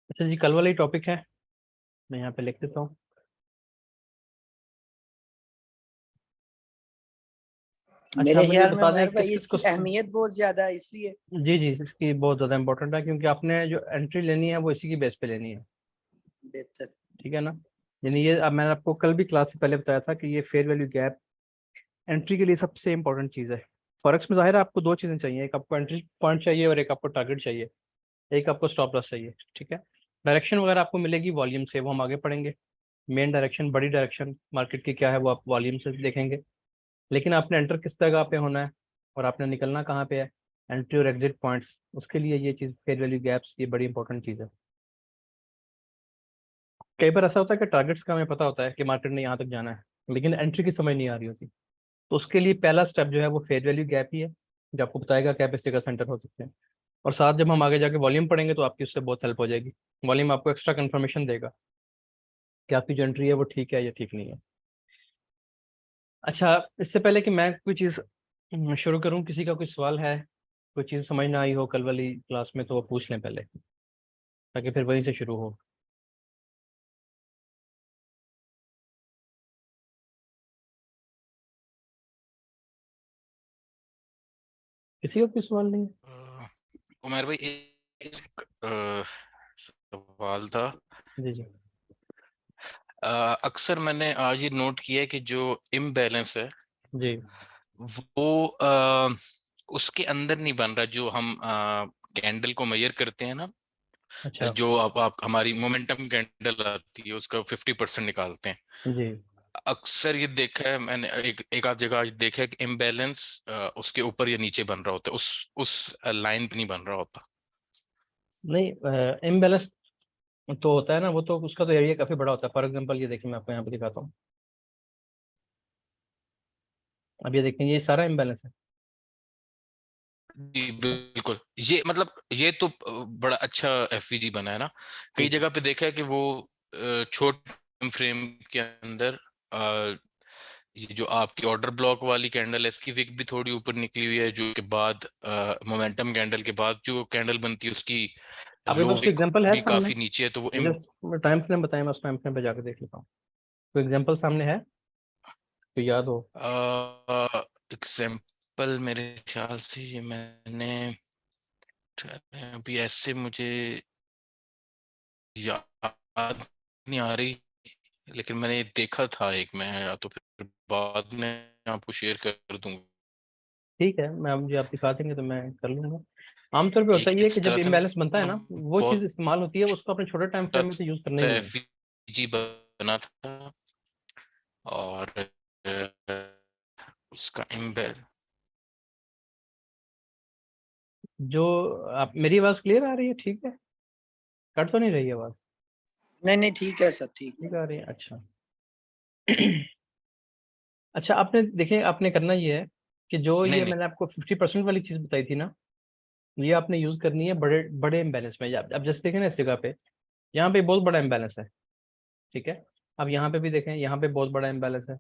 अच्छा जी, कल वाला ही टॉपिक है, मैं यहाँ पे लिख देता हूँ। अच्छा, मेरे आप मुझे ख्याल में बता दें उमर किस भाई किसको। इसकी अहमियत बहुत ज्यादा है इसलिए। जी जी, इसकी बहुत ज़्यादा इंपॉर्टेंट है, क्योंकि आपने जो एंट्री लेनी है वो इसी की बेस पे लेनी है। बेहतर। ठीक है ना। यानी ये, अब मैंने आपको कल भी क्लास से पहले बताया था कि ये फेयर वैल्यू गैप एंट्री के लिए सबसे इंपॉर्टेंट चीज़ है। फॉरेक्स में जाहिर है आपको दो चीज़ें चाहिए, एक आपको एंट्री पॉइंट चाहिए और एक आपको टारगेट चाहिए, एक आपको स्टॉप लॉस चाहिए। ठीक है। डायरेक्शन वगैरह आपको मिलेगी वॉल्यूम से, वो हम आगे पढ़ेंगे। मेन डायरेक्शन, बड़ी डायरेक्शन मार्केट की क्या है वो आप वॉल्यूम से देखेंगे। लेकिन आपने एंटर किस जगह पे होना है और आपने निकलना कहाँ पे है, एंट्री और एग्जिट पॉइंट्स, उसके लिए ये चीज़ फेयर वैल्यू गैप्स ये बड़ी इंपॉर्टेंट चीज़ है। कई बार ऐसा होता है कि टारगेट्स का हमें पता होता है कि मार्केट ने यहाँ तक जाना है, लेकिन एंट्री की समझ नहीं आ रही होती। तो उसके लिए पहला स्टेप जो है वो फेयर वैल्यू गैप ही है, जो आपको बताएगा क्या पैसे का सेंटर हो सकते हैं। और साथ जब हम आगे जाके वॉल्यूम पढ़ेंगे तो आपकी उससे बहुत हेल्प हो जाएगी। वॉल्यूम आपको एक्स्ट्रा कंफर्मेशन देगा कि आपकी जो एंट्री है वो ठीक है या ठीक नहीं है। अच्छा, इससे पहले कि मैं कोई चीज़ शुरू करूं, किसी का कोई सवाल है, कोई चीज़ समझ ना आई हो कल वाली क्लास में, तो वो पूछ लें पहले, ताकि फिर वहीं से शुरू हो। किसी का कोई सवाल नहीं है? उमर भाई एक सवाल था। जी जी। अक्सर मैंने आज ये नोट किया है कि जो इम्बैलेंस है जी। वो उसके अंदर नहीं बन रहा। जो हम कैंडल को मेजर करते हैं ना, अच्छा। जो आप हमारी मोमेंटम कैंडल आती है उसका 50% निकालते हैं। जी। अक्सर ये देखा है मैंने, एक आध जगह आज देखा है कि इम्बैलेंस उसके ऊपर या नीचे बन रहा होता है, उस लाइन पे नहीं बन रहा होता। नहीं, इम्बैलेंस तो होता है ना, वो तो उसका तो एरिया काफ़ी बड़ा होता है। फॉर एग्जांपल ये देखिए, मैं आपको यहाँ पे दिखाता हूँ। अब ये देखें, ये सारा इम्बैलेंस है। जी ठीक है। बिल्कुल, ये मतलब ये तो बड़ा अच्छा एफवीजी बना है ना। कई ठीक है। जगह पे देखा है कि वो छोटे फ्रेम के अंदर ये जो आपकी ऑर्डर ब्लॉक वाली कैंडल है इसकी विक भी थोड़ी ऊपर निकली हुई है, जो के बाद मोमेंटम कैंडल के बाद जो कैंडल बनती है उसकी आपके लो पास कोई विक एग्जांपल है भी सामने? काफी नीचे है, तो वो जस्ट टाइम फ्रेम बताएं, मैं उस टाइम फ्रेम पे जाकर देख लेता हूँ। कोई एग्जांपल सामने है तो याद हो? एग्जाम्पल मेरे ख्याल से ये मैंने अभी ऐसे मुझे याद नहीं आ रही, लेकिन मैंने ये देखा था एक, मैं या तो फिर बाद में आपको शेयर कर दूंगा। ठीक है, मैं मुझे आप दिखा देंगे तो मैं कर लूंगा। आमतौर पे होता एक ही है कि इस जब तरह से इम्बैलेंस बनता है ना, मतलब वो चीज़ बहुत इस्तेमाल होती है, उसको अपने छोटे टाइम फ्रेम में तो यूज़ करना ही नहीं है। एफवीजी बना था और उसका इम्बेड। जो आप, मेरी आवाज़ क्लियर आ रही है? ठीक है, कट तो नहीं रही है आवाज़? नहीं नहीं, ठीक है सर, ठीक है। ठीक आ रही है, अच्छा। अच्छा, आपने देखिए, आपने करना ये है कि जो नहीं ये नहीं। मैंने आपको 50% वाली चीज़ बताई थी ना, ये आपने यूज़ करनी है बड़े बड़े इम्बैलेंस में। अब जैसे देखें ना, इस जगह पे, यहाँ पे बहुत बड़ा इम्बैलेंस है। ठीक है। अब यहाँ पे भी देखें, यहाँ पे बहुत बड़ा इम्बैलेंस है।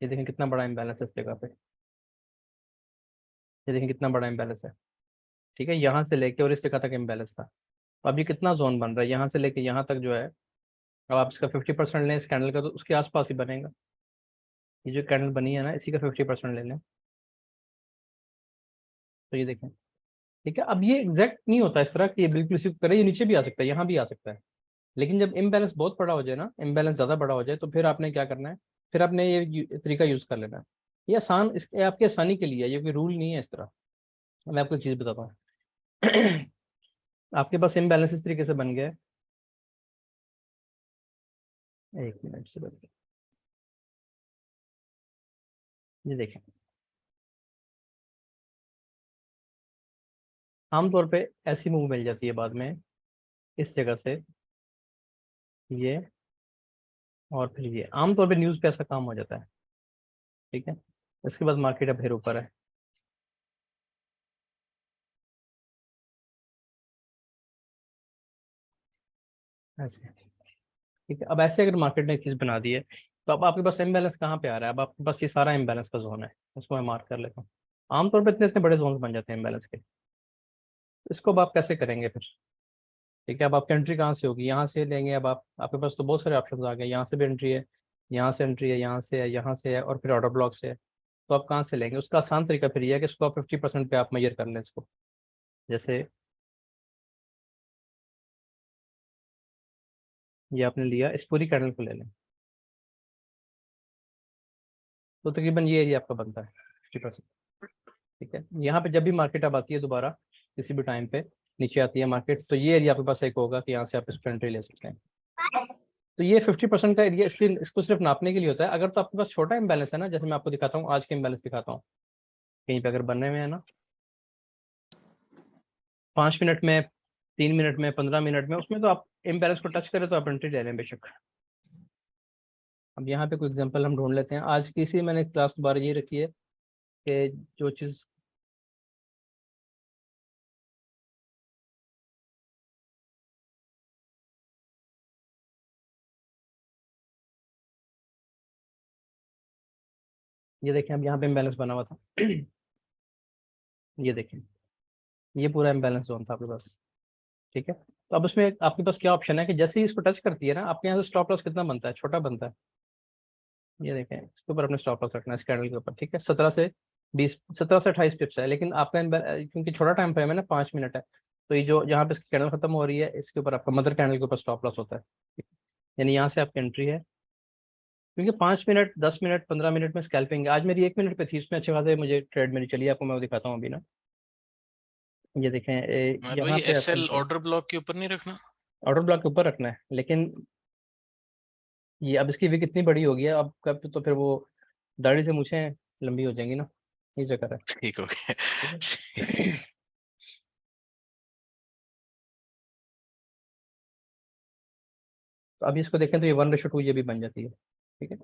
ये देखें कितना बड़ा इम्बैलेंस है इस जगह पे। ये देखें कितना बड़ा इम्बैलेंस है। ठीक है, यहाँ से लेके और इस जगह तक इम्बैलेंस था। तो अब ये कितना जोन बन रहा है, यहाँ से लेके यहाँ तक जो है। अब आप इसका 50% लें इस कैंडल का, तो उसके आसपास ही बनेगा। ये जो कैंडल बनी है ना, इसी का 50% ले लें, तो ये देखें। ठीक है। अब ये एग्जैक्ट नहीं होता इस तरह कि ये बिल्कुल इसी को करे, ये नीचे भी आ सकता है, यहाँ भी आ सकता है। लेकिन जब इम्बैलेंस बहुत बड़ा हो जाए ना, इम्बैलेंस ज़्यादा बड़ा हो जाए, तो फिर आपने क्या करना है, फिर आपने ये तरीका यूज़ कर लेना है। ये आसान, ये आपकी आसानी के लिए है, ये कोई रूल नहीं है इस तरह। मैं आपको एक चीज़ बताता हूँ। आपके पास इम्बैलेंस इस तरीके से बन गया है। एक मिनट से बन गया, ये देखें। आमतौर पे ऐसी मूव मिल जाती है बाद में, इस जगह से ये, और फिर ये आमतौर पे न्यूज़ पे ऐसा काम हो जाता है। ठीक है। इसके बाद मार्केट अब फिर ऊपर है, ऐसे। ठीक है। अब ऐसे अगर मार्केट ने एक चीज़ बना दी है, तो अब आपके पास इम्बैलेंस कहाँ पे आ रहा है? अब आपके पास ये सारा इम्बैलेंस का जोन है, उसको मैं मार्क कर लेता हूँ। आमतौर पे इतने इतने बड़े जोन बन जाते हैं इम्बैलेंस के। इसको अब आप कैसे करेंगे फिर? ठीक है, अब आपकी एंट्री कहाँ से होगी, यहाँ से लेंगे। अब आप, आपके पास तो बहुत सारे ऑप्शन आ गए, यहाँ से भी एंट्री है, यहाँ से एंट्री है, यहाँ से है, यहाँ से है, और फिर ऑर्डर ब्लॉक से है। तो आप कहाँ से लेंगे? उसका आसान तरीका फिर ये है कि इसको आप 50% पे आप मेजर कर लें इसको। जैसे ये आपने लिया, इस पूरी कैंडल को ले लें, तो तकरीबन ये एरिया आपका बनता है 50%। ठीक है, यहाँ पे जब भी मार्केट अब आती है दोबारा किसी भी टाइम पे नीचे आती है मार्केट, तो ये एरिया आपके पास एक होगा कि यहाँ से आप इस पर एंट्री ले सकते हैं। तो ये 50% का एरिया इसलिए इसको सिर्फ नापने के लिए होता है। अगर तो आपके पास छोटा इम्बैलेंस है ना, जैसे मैं आपको दिखाता हूँ, आज के इम्बैलेंस दिखाता हूँ, कहीं पे अगर बनने में है ना 5 मिनट में, 3 मिनट में, 15 मिनट में, उसमें तो आप इम्बैलेंस को टच करें तो आप एंट्री ले लें बेशक। अब यहाँ पे कोई एग्जांपल हम ढूंढ लेते हैं। आज की इसी मैंने क्लास दोबारा ये रखी है कि जो चीज़ ये देखें, अब यहाँ पे इम्बैलेंस बना हुआ था ये देखें, ये पूरा इम्बैलेंस जोन था आपके पास। ठीक है, तो अब उसमें आपके पास क्या ऑप्शन है कि जैसे ही इसको टच करती है ना, आपके यहाँ से स्टॉप लॉस कितना बनता है, छोटा बनता है। ये देखें, इसके ऊपर अपने स्टॉप लॉस रखना है, इस कैंडल के ऊपर। ठीक है, 17 से 20, 17 से 28 पिप्स है, लेकिन आपका क्योंकि छोटा टाइम फ्रेम है ना, 5 मिनट है, तो ये जो यहाँ पे इसकी कैंडल खत्म हो रही है, इसके ऊपर आपका मदर कैंडल के ऊपर स्टॉप लॉस होता है। ठीक है? यानी यहाँ से आपकी एंट्री है, क्योंकि 5 मिनट, 10 मिनट, 15 मिनट में स्कैल्पिंग है। आज मेरी 1 मिनट पे थी, उसमें अच्छे खासे मुझे ट्रेड मेरी चली, आपको मैं वो दिखाता हूँ अभी ना। ये देखें, मेरे यहाँ भाई पे एसएल ऑर्डर ब्लॉक के ऊपर नहीं रखना। ऑर्डर ब्लॉक के ऊपर रखना है, लेकिन ये अब इसकी विक इतनी बड़ी हो गई है, अब कब तो फिर वो दाढ़ी से मूछें लंबी हो जाएंगी ना, ये चक्कर है। ठीक हो गया। ठीक है तो अभी इसको देखें तो ये 1:2 ये भी बन जाती है। ठीक है,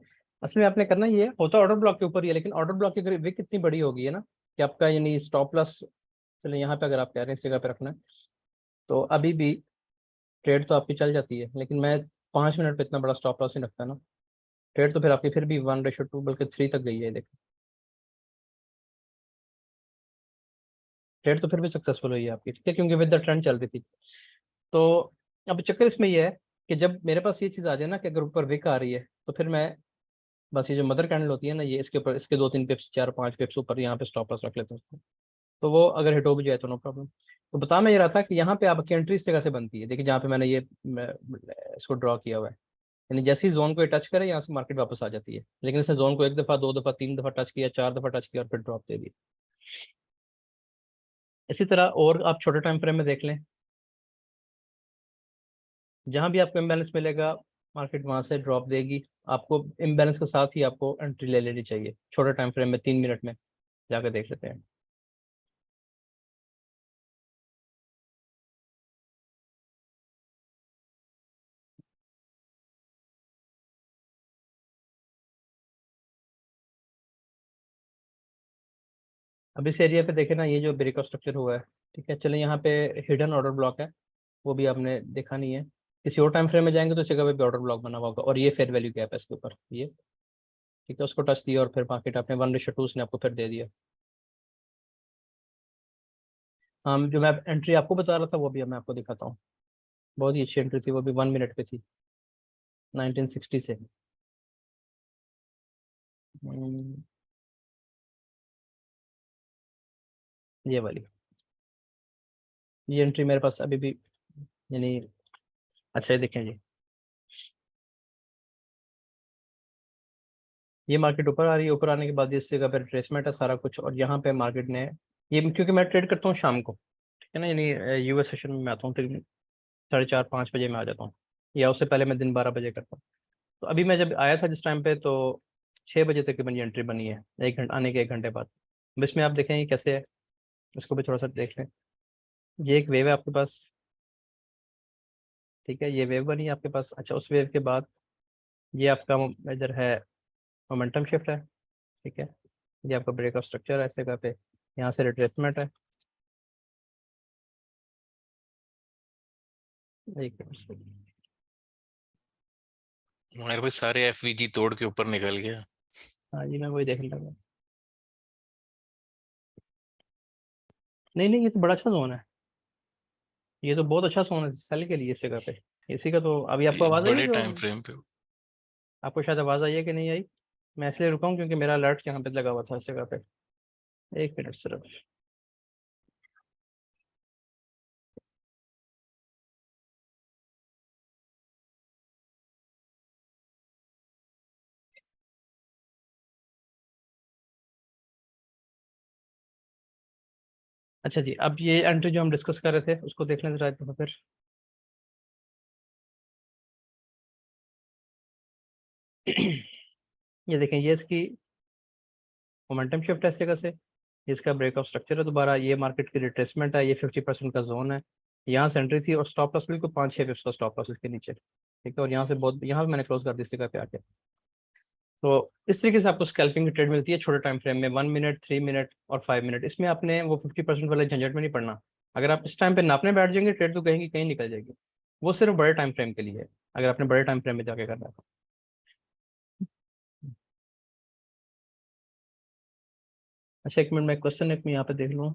असल में आपने करना ये होता ऑर्डर ब्लॉक के ऊपर ही है, लेकिन ऑर्डर ब्लॉक की विक इतनी बड़ी हो गई है ना कि आपका यानी स्टॉप लॉस, चलिए यहाँ पे अगर आप कह रहे हैं इस जगह पे रखना है, तो अभी भी ट्रेड तो आपकी चल जाती है, लेकिन मैं 5 मिनट पे इतना बड़ा स्टॉप लॉस नहीं रखता ना। ट्रेड तो फिर आपकी फिर भी 1:2 बल्कि 3 तक गई है, देखो ट्रेड तो फिर भी सक्सेसफुल हुई है आपकी। ठीक है, क्योंकि विद द ट्रेंड चल रही थी। तो अब चक्कर इसमें ये है कि जब मेरे पास ये चीज़ आ जाए ना कि अगर ऊपर विक आ रही है, तो फिर मैं बस ये जो मदर कैंडल होती है ना, ये इसके ऊपर इसके 2-3 पिप्स, 4-5 पिप्स ऊपर यहाँ पे स्टॉप लॉस रख लेते हैं। तो वो अगर हिट हो भी जाए तो नो प्रॉब्लम। तो बता मैं ये रहा था कि यहाँ पे आपकी एंट्री इस जगह से बनती है। देखिए जहाँ पे मैंने ये इसको ड्रॉ किया हुआ है, यानी जैसे ही जोन को टच करे यहाँ से मार्केट वापस आ जाती है, लेकिन इसने जोन को 1 दफ़ा, 2 दफ़ा, 3 दफ़ा टच किया, 4 दफ़ा टच किया और फिर ड्रॉप दे दिया। इसी तरह और आप छोटे टाइम फ्रेम में देख लें, जहाँ भी आपको इम्बैलेंस मिलेगा मार्केट वहाँ से ड्रॉप देगी। आपको इम्बैलेंस के साथ ही आपको एंट्री ले लेनी चाहिए छोटे टाइम फ्रेम में। 3 मिनट में जाकर देख लेते हैं। अब इस एरिया पे देखें ना, ये जो ब्रेकआउट स्ट्रक्चर हुआ है, ठीक है, चले यहाँ पे हिडन ऑर्डर ब्लॉक है, वो भी आपने देखा नहीं है। किसी और टाइम फ्रेम में जाएंगे तो इस जगह पे भी ऑर्डर ब्लॉक बना हुआ होगा, और ये फेयर वैल्यू गैप है इसके ऊपर ये। ठीक है, उसको टच दिया और फिर मार्केट आपने 1:2 उसने आपको फिर दे दिया। हम जो मैं एंट्री आपको बता रहा था वो भी अब मैं आपको दिखाता हूँ। बहुत ही अच्छी एंट्री थी, वो भी 1 मिनट पे थी, 1960 से। हम्म, ये वाली, ये एंट्री मेरे पास अभी भी यानी अच्छा है। देखें जी, ये मार्केट ऊपर आ रही है, ऊपर आने के बाद इस जगह पर रिट्रेसमेंट है सारा कुछ, और यहाँ पे मार्केट ने ये, क्योंकि मैं ट्रेड करता हूँ शाम को, ठीक है ना, यानी यूएस सेशन में मैं आता हूँ तकरीबन 4:30-5 बजे में आ जाता हूँ, या उससे पहले मैं दिन 12 बजे करता हूँ। तो अभी मैं जब आया था जिस टाइम पे, तो 6 बजे तकरीबन ये एंट्री बनी है, 1 घंटे आने के 1 घंटे बाद। अब इसमें आप देखेंगे कैसे है, इसको भी थोड़ा सा देख लें। ये एक वेव है आपके पास, ठीक है, ये वेव बनी है आपके पास। अच्छा, उस वेव के बाद ये आपका इधर है मोमेंटम शिफ्ट है। ठीक है, ये आपका ब्रेकआउट स्ट्रक्चर है इस जगह पे, यहाँ से रिट्रेसमेंट है। एक मेरे भाई सारे एफवीजी तोड़ के ऊपर निकल गया। हाँ जी, मैं वही देख लगा। नहीं नहीं, ये तो बड़ा अच्छा जोन है, ये तो बहुत अच्छा सोन है सेल के लिए इस जगह पे। इसी का तो अभी आपको आवाज आई है बड़े जो टाइम फ्रेम पे। आपको शायद आवाज आई है कि नहीं आई? मैं इसलिए रुका हूँ क्योंकि मेरा अलर्ट यहाँ पे लगा हुआ था इस जगह पे। एक मिनट सिर्फ। अच्छा जी, अब ये एंट्री जो हम डिस्कस कर रहे थे उसको देख लें जरा एक दफा फिर। ये देखें, ये इसकी मोमेंटम शिफ्ट है इस जगह से, इसका ब्रेकआउट स्ट्रक्चर है दोबारा, ये मार्केट की रिट्रेसमेंट है, ये 50% का जोन है। यहाँ से एंट्री थी और स्टॉप लॉस बिल्कुल 5-6 पिप्स का स्टॉप लॉस इसके नीचे, ठीक है। और यहाँ से बहुत, यहाँ मैंने क्लोज कर दी इस जगह पे आके। तो इस तरीके से आपको स्कैल्पिंग की ट्रेड मिलती है छोटे टाइम फ्रेम में, 1 मिनट, 3 मिनट और 5 मिनट। इसमें आपने वो 50% वाले झंझट में नहीं पड़ना। अगर आप इस टाइम पे नापने बैठ जाएंगे ट्रेड तो कहीं की कहीं निकल जाएगी। वो सिर्फ बड़े टाइम फ्रेम के लिए है, अगर आपने बड़े टाइम फ्रेम में जाके करना है तो। अच्छा, एक मिनट में क्वेश्चन एक मैं यहाँ पे देख लूँ।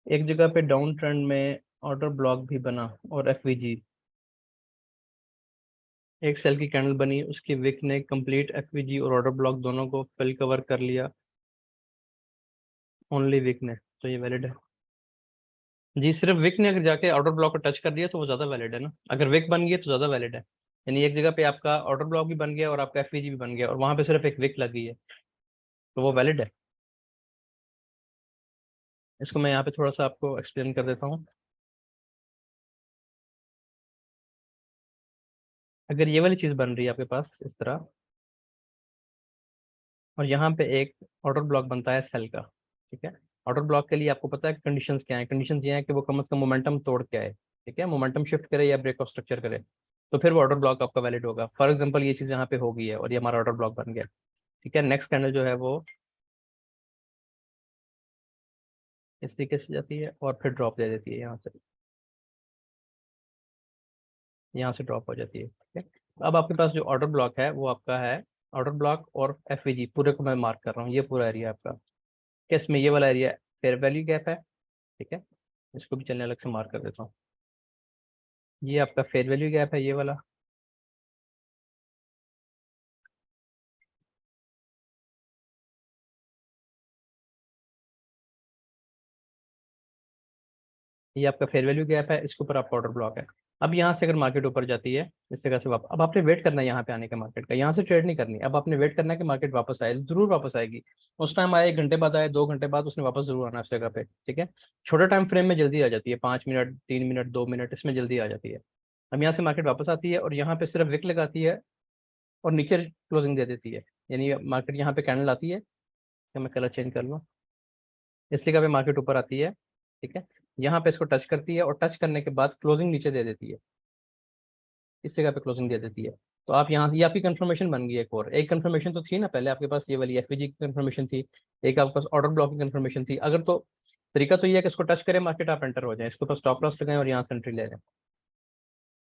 एक जगह पे डाउन ट्रेंड में ऑर्डर ब्लॉक भी बना और एफवीजी, एक सेल की कैंडल बनी, उसकी विक ने कंप्लीट एफवीजी और ऑर्डर ब्लॉक दोनों को फिल कवर कर लिया, ओनली विक ने, तो ये वैलिड है जी। सिर्फ विक ने अगर जाके ऑर्डर ब्लॉक को टच कर दिया तो वो ज्यादा वैलिड है ना। अगर विक बन गई तो ज्यादा वैलिड है। यानी एक जगह पे आपका ऑर्डर ब्लॉक भी बन गया और आपका एफवीजी भी बन गया और वहां पे सिर्फ एक विक लगी है, तो वो वैलिड है। इसको मैं यहाँ पे थोड़ा सा आपको एक्सप्लेन कर देता हूँ। अगर ये वाली चीज बन रही है आपके पास इस तरह, और यहाँ पे एक ऑर्डर ब्लॉक बनता है सेल का, ठीक है। ऑर्डर ब्लॉक के लिए आपको पता है कंडीशंस क्या है। कंडीशंस ये है कि वो कम से कम मोमेंटम तोड़ के आए, ठीक है, मोमेंटम शिफ्ट करे या ब्रेक ऑफ स्ट्रक्चर करे, तो फिर वो ऑर्डर ब्लॉक आपका वैलिड होगा। फॉर एग्जांपल ये चीज यहाँ पे हो गई है और ये हमारा ऑर्डर ब्लॉक बन गया, ठीक है। नेक्स्ट कैंडल जो है वो इस तरीके से जाती है और फिर ड्रॉप दे देती है यहाँ से ड्रॉप हो जाती है, ठीक है। अब आपके पास जो ऑर्डर ब्लॉक है वो आपका है ऑर्डर ब्लॉक और एफवीजी, पूरे को मैं मार्क कर रहा हूँ, ये पूरा एरिया आपका, किस में ये वाला एरिया फेयर वैल्यू गैप है, ठीक है। इसको भी चलने अलग से मार्क कर देता हूँ। ये आपका फेयर वैल्यू गैप है ये वाला, ये आपका फेयर वैल्यू गैप है, इसके ऊपर आपका ऑर्डर ब्लॉक है। अब यहाँ से अगर मार्केट ऊपर जाती है इस जगह से वापस, अब आपने वेट करना है यहाँ पे आने का मार्केट का, यहाँ से ट्रेड नहीं करनी। अब आपने वेट करना है कि मार्केट वापस आए, जरूर वापस आएगी। उस टाइम आए, 1 घंटे बाद आए, 2 घंटे बाद, उसने वापस जरूर आना इस जगह पे, ठीक है। छोटे टाइम फ्रेम में जल्दी आ जाती है, 5 मिनट, 3 मिनट, 2 मिनट, इसमें जल्दी आ जाती है। अब यहाँ से मार्केट वापस आती है और यहाँ पे सिर्फ विक लगाती है और नीचे क्लोजिंग दे देती है। यानी मार्केट यहाँ पे कैंडल आती है, तो मैं कलर चेंज कर लूँ, इस जगह पे मार्केट ऊपर आती है, ठीक है। यहाँ पे इसको टच करती है और टच करने के बाद क्लोजिंग नीचे दे देती है, इस जगह पे क्लोजिंग दे देती है। तो आप यहाँ से, ये आपकी कंफर्मेशन बन गई। एक और एक कंफर्मेशन तो थी ना पहले आपके पास, ये वाली एफपीजी की कंफर्मेशन थी, एक आपके पास ऑर्डर ब्लॉक की कंफर्मेशन थी। अगर तो तरीका तो ये है कि इसको टच करें मार्केट, आप एंटर हो जाए, इसके ऊपर स्टॉप लॉस लगाएं और यहाँ से एंट्री ले लें,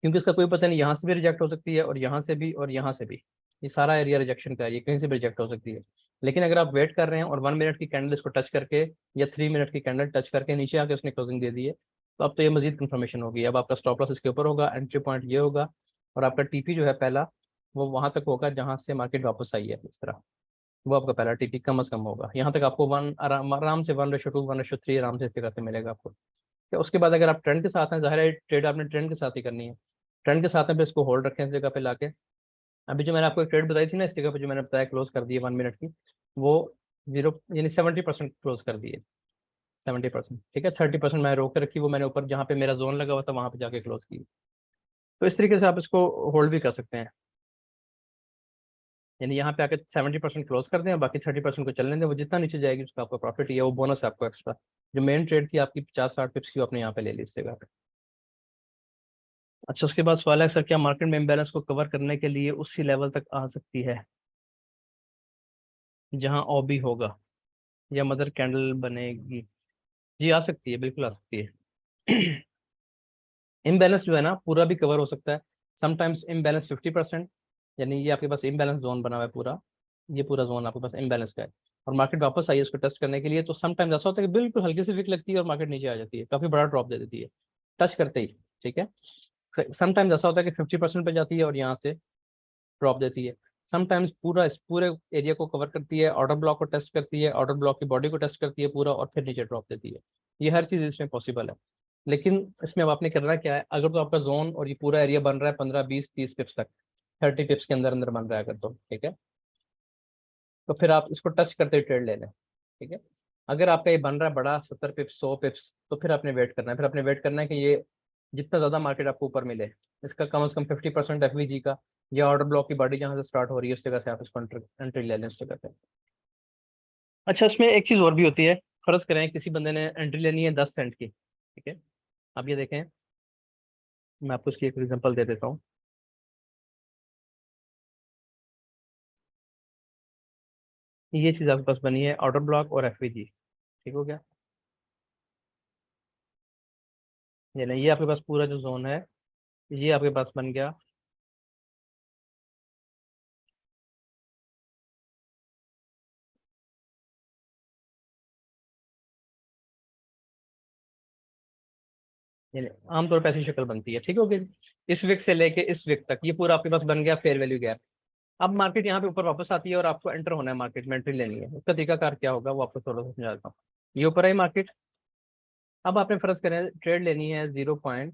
क्योंकि इसका कोई पता नहीं, यहाँ से भी रिजेक्ट हो सकती है और यहाँ से भी और यहाँ से भी। ये सारा एरिया रिजेक्शन का है, ये कहीं से भी रिजेक्ट हो सकती है। लेकिन अगर आप वेट कर रहे हैं और 1 मिनट की कैंडल इसको टच करके या 3 मिनट की कैंडल टच करके नीचे आके उसने क्लोजिंग दे दी है, तो अब तो ये मजीद कंफर्मेशन होगी। अब आपका स्टॉप लॉस इसके ऊपर होगा, एंट्री पॉइंट ये होगा, और आपका टीपी जो है पहला, वो वहां तक होगा जहां से मार्केट वापस आई है इस तरह। वो आपका पहला टीपी कम से कम होगा, यहाँ तक आपको वन आराम से 1:2, 1:3 आराम से इस जगह से मिलेगा आपको। तो उसके बाद अगर आप ट्रेंड के साथ हैं, ज़ाहिर है ट्रेड आपने ट्रेंड के साथ ही करनी है, ट्रेंड के साथ में भी इसको होल्ड रखें इस जगह पे लाके। अभी जो मैंने आपको एक ट्रेड बताई थी ना इस जगह पे, जो मैंने बताया क्लोज कर दी है 1 मिनट की, वो 0 यानी 70% क्लोज कर दी है, 70%, ठीक है। 30% मैं रोक के रखी, वो मैंने ऊपर जहाँ पे मेरा जोन लगा हुआ था वहाँ पे जाके क्लोज की। तो इस तरीके से आप इसको होल्ड भी कर सकते हैं, यानी यहाँ पे आके 70% क्लोज कर दें और बाकी 30% को चलने दें, वो जितना नीचे जाएगी उसका आपका प्रॉफिट ही है, वो बोनस है आपको एक्स्ट्रा। जो मेन ट्रेड थी आपकी 50-60 पिप्स की, वो आपने यहाँ पे ले ली इस जगह पे। अच्छा, उसके बाद सवाल है सर, क्या मार्केट में इम्बैलेंस को कवर करने के लिए उसी लेवल तक आ सकती है जहां ओबी होगा या मदर कैंडल बनेगी? जी आ सकती है, बिल्कुल आ सकती है। इम्बैलेंस जो है ना पूरा भी कवर हो सकता है, समटाइम्स इम्बैलेंस 50%, यानी ये आपके पास इम्बैलेंस जोन बना हुआ है पूरा, ये पूरा जोन आपके पास इम्बैलेंस का है, और मार्केट वापस आई है इसको टेस्ट करने के लिए, तो समटाइम्स ऐसा होता है कि बिल्कुल हल्की सी विक लगती है और मार्केट नीचे आ जाती है, काफी बड़ा ड्रॉप दे देती है। टच करते ही, ठीक है। समटाइम्स ऐसा होता है कि 50% पे जाती है और यहाँ से ड्रॉप देती है, समटाइम्स पूरा इस पूरे एरिया को कवर करती है, ऑर्डर ब्लॉक को टेस्ट करती है, ऑर्डर ब्लॉक की बॉडी को टेस्ट करती है पूरा, और फिर नीचे ड्रॉप देती है। ये हर चीज़ इसमें पॉसिबल है। लेकिन इसमें अब आपने करना क्या है, अगर तो आपका जोन और ये पूरा एरिया बन रहा है 15, 20, 30 पिप्स तक, 30 पिप्स के अंदर अंदर बन रहा है अगर, तो ठीक है, तो फिर आप इसको टच करते ट्रेड ले लें, ठीक है। अगर आपका ये बन रहा है बड़ा 70 पिप्स, 100 पिप्स, तो फिर आपने वेट करना है, फिर आपने वेट करना है कि ये जितना ज़्यादा मार्केट आपको ऊपर मिले, इसका कम से कम 50% एफवीजी का, या ऑर्डर ब्लॉक की बॉडी जहाँ से स्टार्ट हो रही है उस जगह से आप इसको एंट्री ले लें उस जगह पे। अच्छा, इसमें एक चीज़ और भी होती है। फर्ज करें किसी बंदे ने एंट्री लेनी है 10 सेंट की, ठीक है। अब ये देखें, मैं आपको इसकी एक एग्जांपल दे देता हूँ। ये चीज़ आपके पास बनी है ऑर्डर ब्लॉक और एफवीजी, ठीक हो गया। ये नहीं, ये आपके पास पूरा जो जोन है ये आपके पास बन गया आमतौर पर ऐसी शक्ल बनती है, ठीक हो गया। इस विक से लेके इस विक तक ये पूरा आपके पास बन गया फेयर वैल्यू गैप। अब मार्केट यहाँ पे ऊपर वापस आती है और आपको एंटर होना है मार्केट में, एंट्री लेनी है। उसका तरीकाकार क्या होगा वो आपको थोड़ा सा समझाता हूँ। ये ऊपर आई मार्केट, अब आपने फर्ज करें ट्रेड लेनी है 0.10,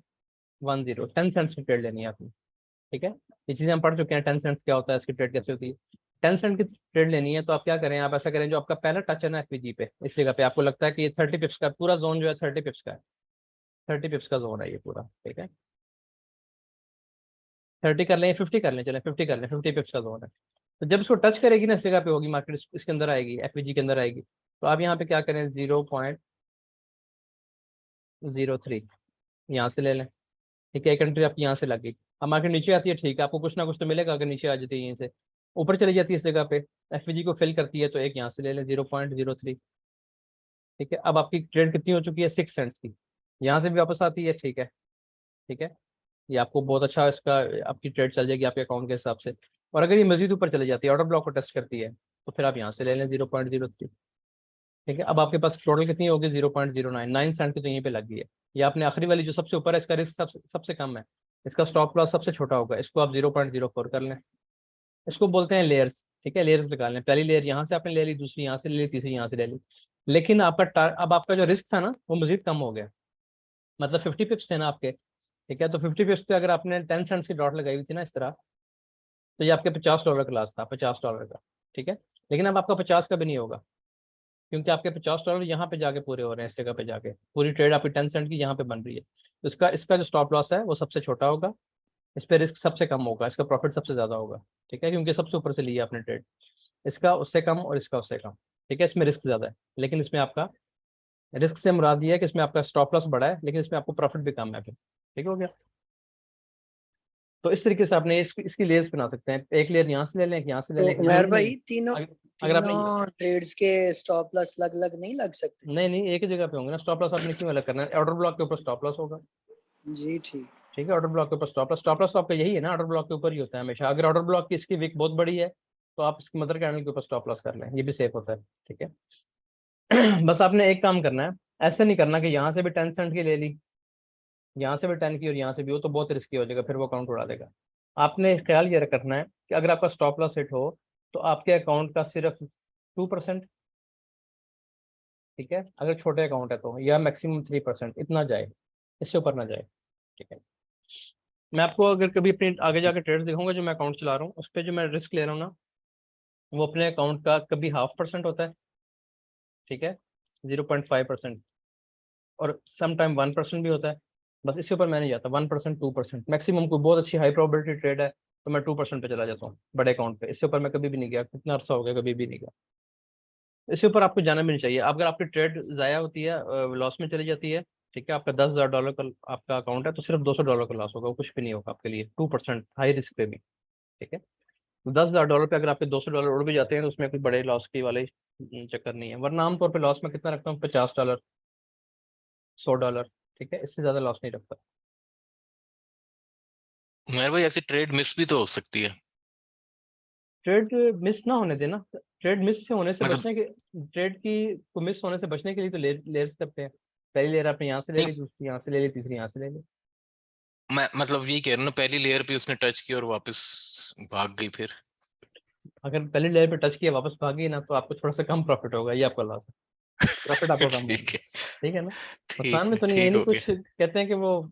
10 सेंट्स की ट्रेड लेनी है आपने, ठीक है। ये चीज़ें हम पढ़ चुके हैं, 10 सेंट्स क्या होता है, इसकी ट्रेड कैसे होती है। 10 सेंट की ट्रेड लेनी है तो आप क्या करें, आप ऐसा करें, जो आपका पहला टच है ना एफवीजी पे, इस जगह पे आपको लगता है कि ये 30 पिप्स का पूरा जोन जो है 30 पिप्स का है, 30 पिप्स का जोन है ये पूरा, ठीक है। 30 कर लें, 50 कर लें, चलें 50 कर लें, 50 पिप्स का जोन है। तो जब इसको टच करेगी ना इस जगह पे होगी मार्केट, इसके अंदर आएगी, एफवीजी के अंदर आएगी, तो आप यहाँ पे क्या करें, 0.03 यहाँ से ले लें, ठीक है। एक एंट्री आपकी यहाँ से लग गई। अब मार्केट नीचे आती है, ठीक है, आपको कुछ ना कुछ तो मिलेगा अगर नीचे आ जाती है यहीं से, ऊपर चली जाती है इस जगह पे, एफवीजी को फिल करती है, तो एक यहाँ से ले लें 0.03, ठीक है। अब आपकी ट्रेड कितनी हो चुकी है, 6 सेंट्स की, यहाँ से भी वापस आती है, ठीक है, ठीक है। ये आपको बहुत अच्छा इसका आपकी ट्रेड चल जाएगी आपके अकाउंट के हिसाब से। और अगर ये मजीद ऊपर चली जाती है, ऑर्डर ब्लॉक को टेस्ट करती है, तो फिर आप यहाँ से ले लें 0.03, ठीक है। अब आपके पास टोटल कितनी होगी, 0.09, 9 सेंट की तो यहीं पे लग गई है। ये आपने आखिरी वाली जो सबसे ऊपर है, इसका रिस्क सबसे कम है, इसका स्टॉप लॉस सबसे छोटा होगा, इसको आप 0.04 कर लें। इसको बोलते हैं लेयर्स, ठीक है। लेयर्स निकाल लें, पहली लेयर यहाँ से आपने ले ली, दूसरी यहाँ से ले ली, तीसरी यहाँ से ले ली। लेकिन अब आपका जो रिस्क था ना वो मजीद कम हो गया, मतलब 50 पिप्स थे ना आपके, ठीक है। तो 50 पिप्स पे अगर आपने 10 सेंट्स की डॉट लगाई हुई थी ना इस तरह, तो ये आपके $50 का लॉस था, $50 का, ठीक है। लेकिन अब आपका 50 का भी नहीं होगा, क्योंकि आपके $50 यहाँ पे जाके पूरे हो रहे हैं, इस जगह पे जाके पूरी ट्रेड आपकी 10 सेंट की यहाँ पे बन रही है। तो इसका इसका जो स्टॉप लॉस है वो सबसे छोटा होगा, इस पे रिस्क सबसे कम होगा, इसका प्रॉफिट सबसे ज्यादा होगा, ठीक है, क्योंकि सबसे ऊपर से लिया आपने ट्रेड। इसका उससे कम और इसका उससे कम, ठीक है। इसमें रिस्क ज्यादा है, लेकिन इसमें आपका रिस्क से मुराद ये है कि इसमें आपका स्टॉप लॉस बड़ा है, लेकिन इसमें आपको प्रॉफिट भी कम है फिर, ठीक हो गया। तो इस तरीके से आपने इसकी लेयर्स बना सकते हैं, एक लेयर यहाँ से ले लें, एक यहाँ से ले तो लें, उमर भाई तीनों अगर आपने तीनों ट्रेड्स के स्टॉप लॉस अलग अलग नहीं लग सकते? नहीं एक ही जगह पे होंगे ना स्टॉप लॉस, आपने क्यों अलग करना है, ऑर्डर ब्लॉक के ऊपर स्टॉप लॉस होगा, जी ठीक। ठीक है। ऑर्डर ब्लॉक के ऊपर स्टॉप लॉस तो आपका यही है ना, ऑर्डर ब्लॉक के ऊपर ही होता है हमेशा। अगर ऑर्डर ब्लॉक की इसकी विक बहुत बड़ी है तो आप इसकी मदर कैंडल के ऊपर स्टॉप लॉस कर लें, ये भी सेफ होता है, ठीक है। बस आपने एक काम करना है, ऐसे नहीं करना कि यहाँ से भी 10 सेंट की ले ली, यहाँ से भी 10 की और यहाँ से भी, हो तो बहुत रिस्की हो जाएगा, फिर वो अकाउंट उड़ा देगा। आपने ख्याल ये रखना है कि अगर आपका स्टॉप लॉस हिट हो तो आपके अकाउंट का सिर्फ 2%, ठीक है, अगर छोटे अकाउंट है तो, या मैक्सिमम 3%, इतना जाए, इससे ऊपर ना जाए, ठीक है। मैं आपको अगर कभी अपने आगे जाके ट्रेड्स दिखाऊंगा, जो मैं अकाउंट चला रहा हूँ उस पर जो मैं रिस्क ले रहा हूँ ना, वो अपने अकाउंट का कभी 0.5% होता है, ठीक है, 0.5%, और सम टाइम 1% भी होता है। बस इससे ऊपर मैं नहीं जाता, 1%, 2%, मैक्सिमम कोई बहुत अच्छी हाई प्रोबेबिलिटी ट्रेड है तो मैं 2% पे चला जाता हूँ बड़े अकाउंट पे, इससे ऊपर मैं कभी भी नहीं गया, कितना अर्सा हो गया कभी भी नहीं गया। इससे ऊपर आपको जाना भी नहीं चाहिए। अगर आपकी ट्रेड ज़ाया होती है, लॉस में चली जाती है, ठीक है, आपका $10,000 का आपका अकाउंट है, तो सिर्फ $200 का लॉस होगा, वो कुछ भी नहीं होगा आपके लिए, 2% हाई रिस्क पे भी, ठीक है। $10,000 पे अगर आपके $200 उड़ भी जाते हैं तो उसमें कोई बड़े लॉस की वाले चक्कर नहीं है। वरना आमतौर पर लॉस में कितना रखता हूँ, $50, $100, ठीक है, इससे ज़्यादा लॉस नहीं रखता। मेरे भाई ऐसी ट्रेड मिस भी तो हो सकती है, ट्रेड मिस ना होने देना, ट्रेड मिस से होने से मतलब बचने के, ट्रेड की को मिस होने से बचने के लिए तो लेयर्स करते हैं। पहली लेयर आपने यहाँ से ले नहीं, ली, दूसरी यहाँ से ले ली, तीसरी यहाँ से ले ली। मैं मतलब यही कह रहा हूँ ना, पहली लेयर पे उसने टच किया और वापस भाग गई फिर। अगर पहली लेयर पे टच किया वापस भागी ना, तो आपको थोड़ा सा कम प्रॉफिट होगा, ये आपका लॉस है, प्रॉफिट आपको कम होगा। ठीक है, ठीक है ना, नुकसान ठीक में है, तो नहीं है, ठीक नहीं हो कुछ गया। कहते हैं कि वो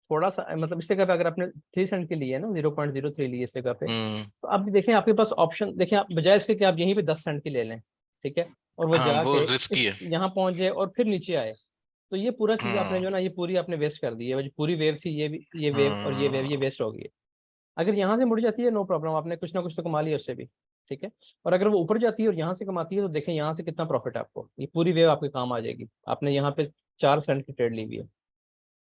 थोड़ा सा मतलब इस जगह पे अगर आपने 3 सेंट की ली है ना, 0.03 ली है इस जगह पे, हम्म। तो आप देखें आपके पास ऑप्शन देखें, आप बजाय इसके कि आप यहीं पे 10 सेंट की ले लें, ठीक है, और वो हाँ, वो जाके रिस्की इस है। यहाँ पहुंच जाए और फिर नीचे आए, तो ये पूरा चीज आपने हाँ। जो ना, ये पूरी आपने वेस्ट कर दी है, वो जो पूरी वेव थी, ये भी, ये वेव और ये वेव, ये हाँ। वेस्ट हो गई है। अगर यहाँ से मुड़ जाती है नो प्रॉब्लम, आपने कुछ ना कुछ तो कमा लिया उससे भी, ठीक है। और अगर वो ऊपर जाती है और यहाँ से कमाती है, तो देखें यहाँ से कितना प्रॉफिट है आपको, ये पूरी वेव आपके काम आ जाएगी। आपने यहाँ पे 4 सेंट की ट्रेड ली हुई है,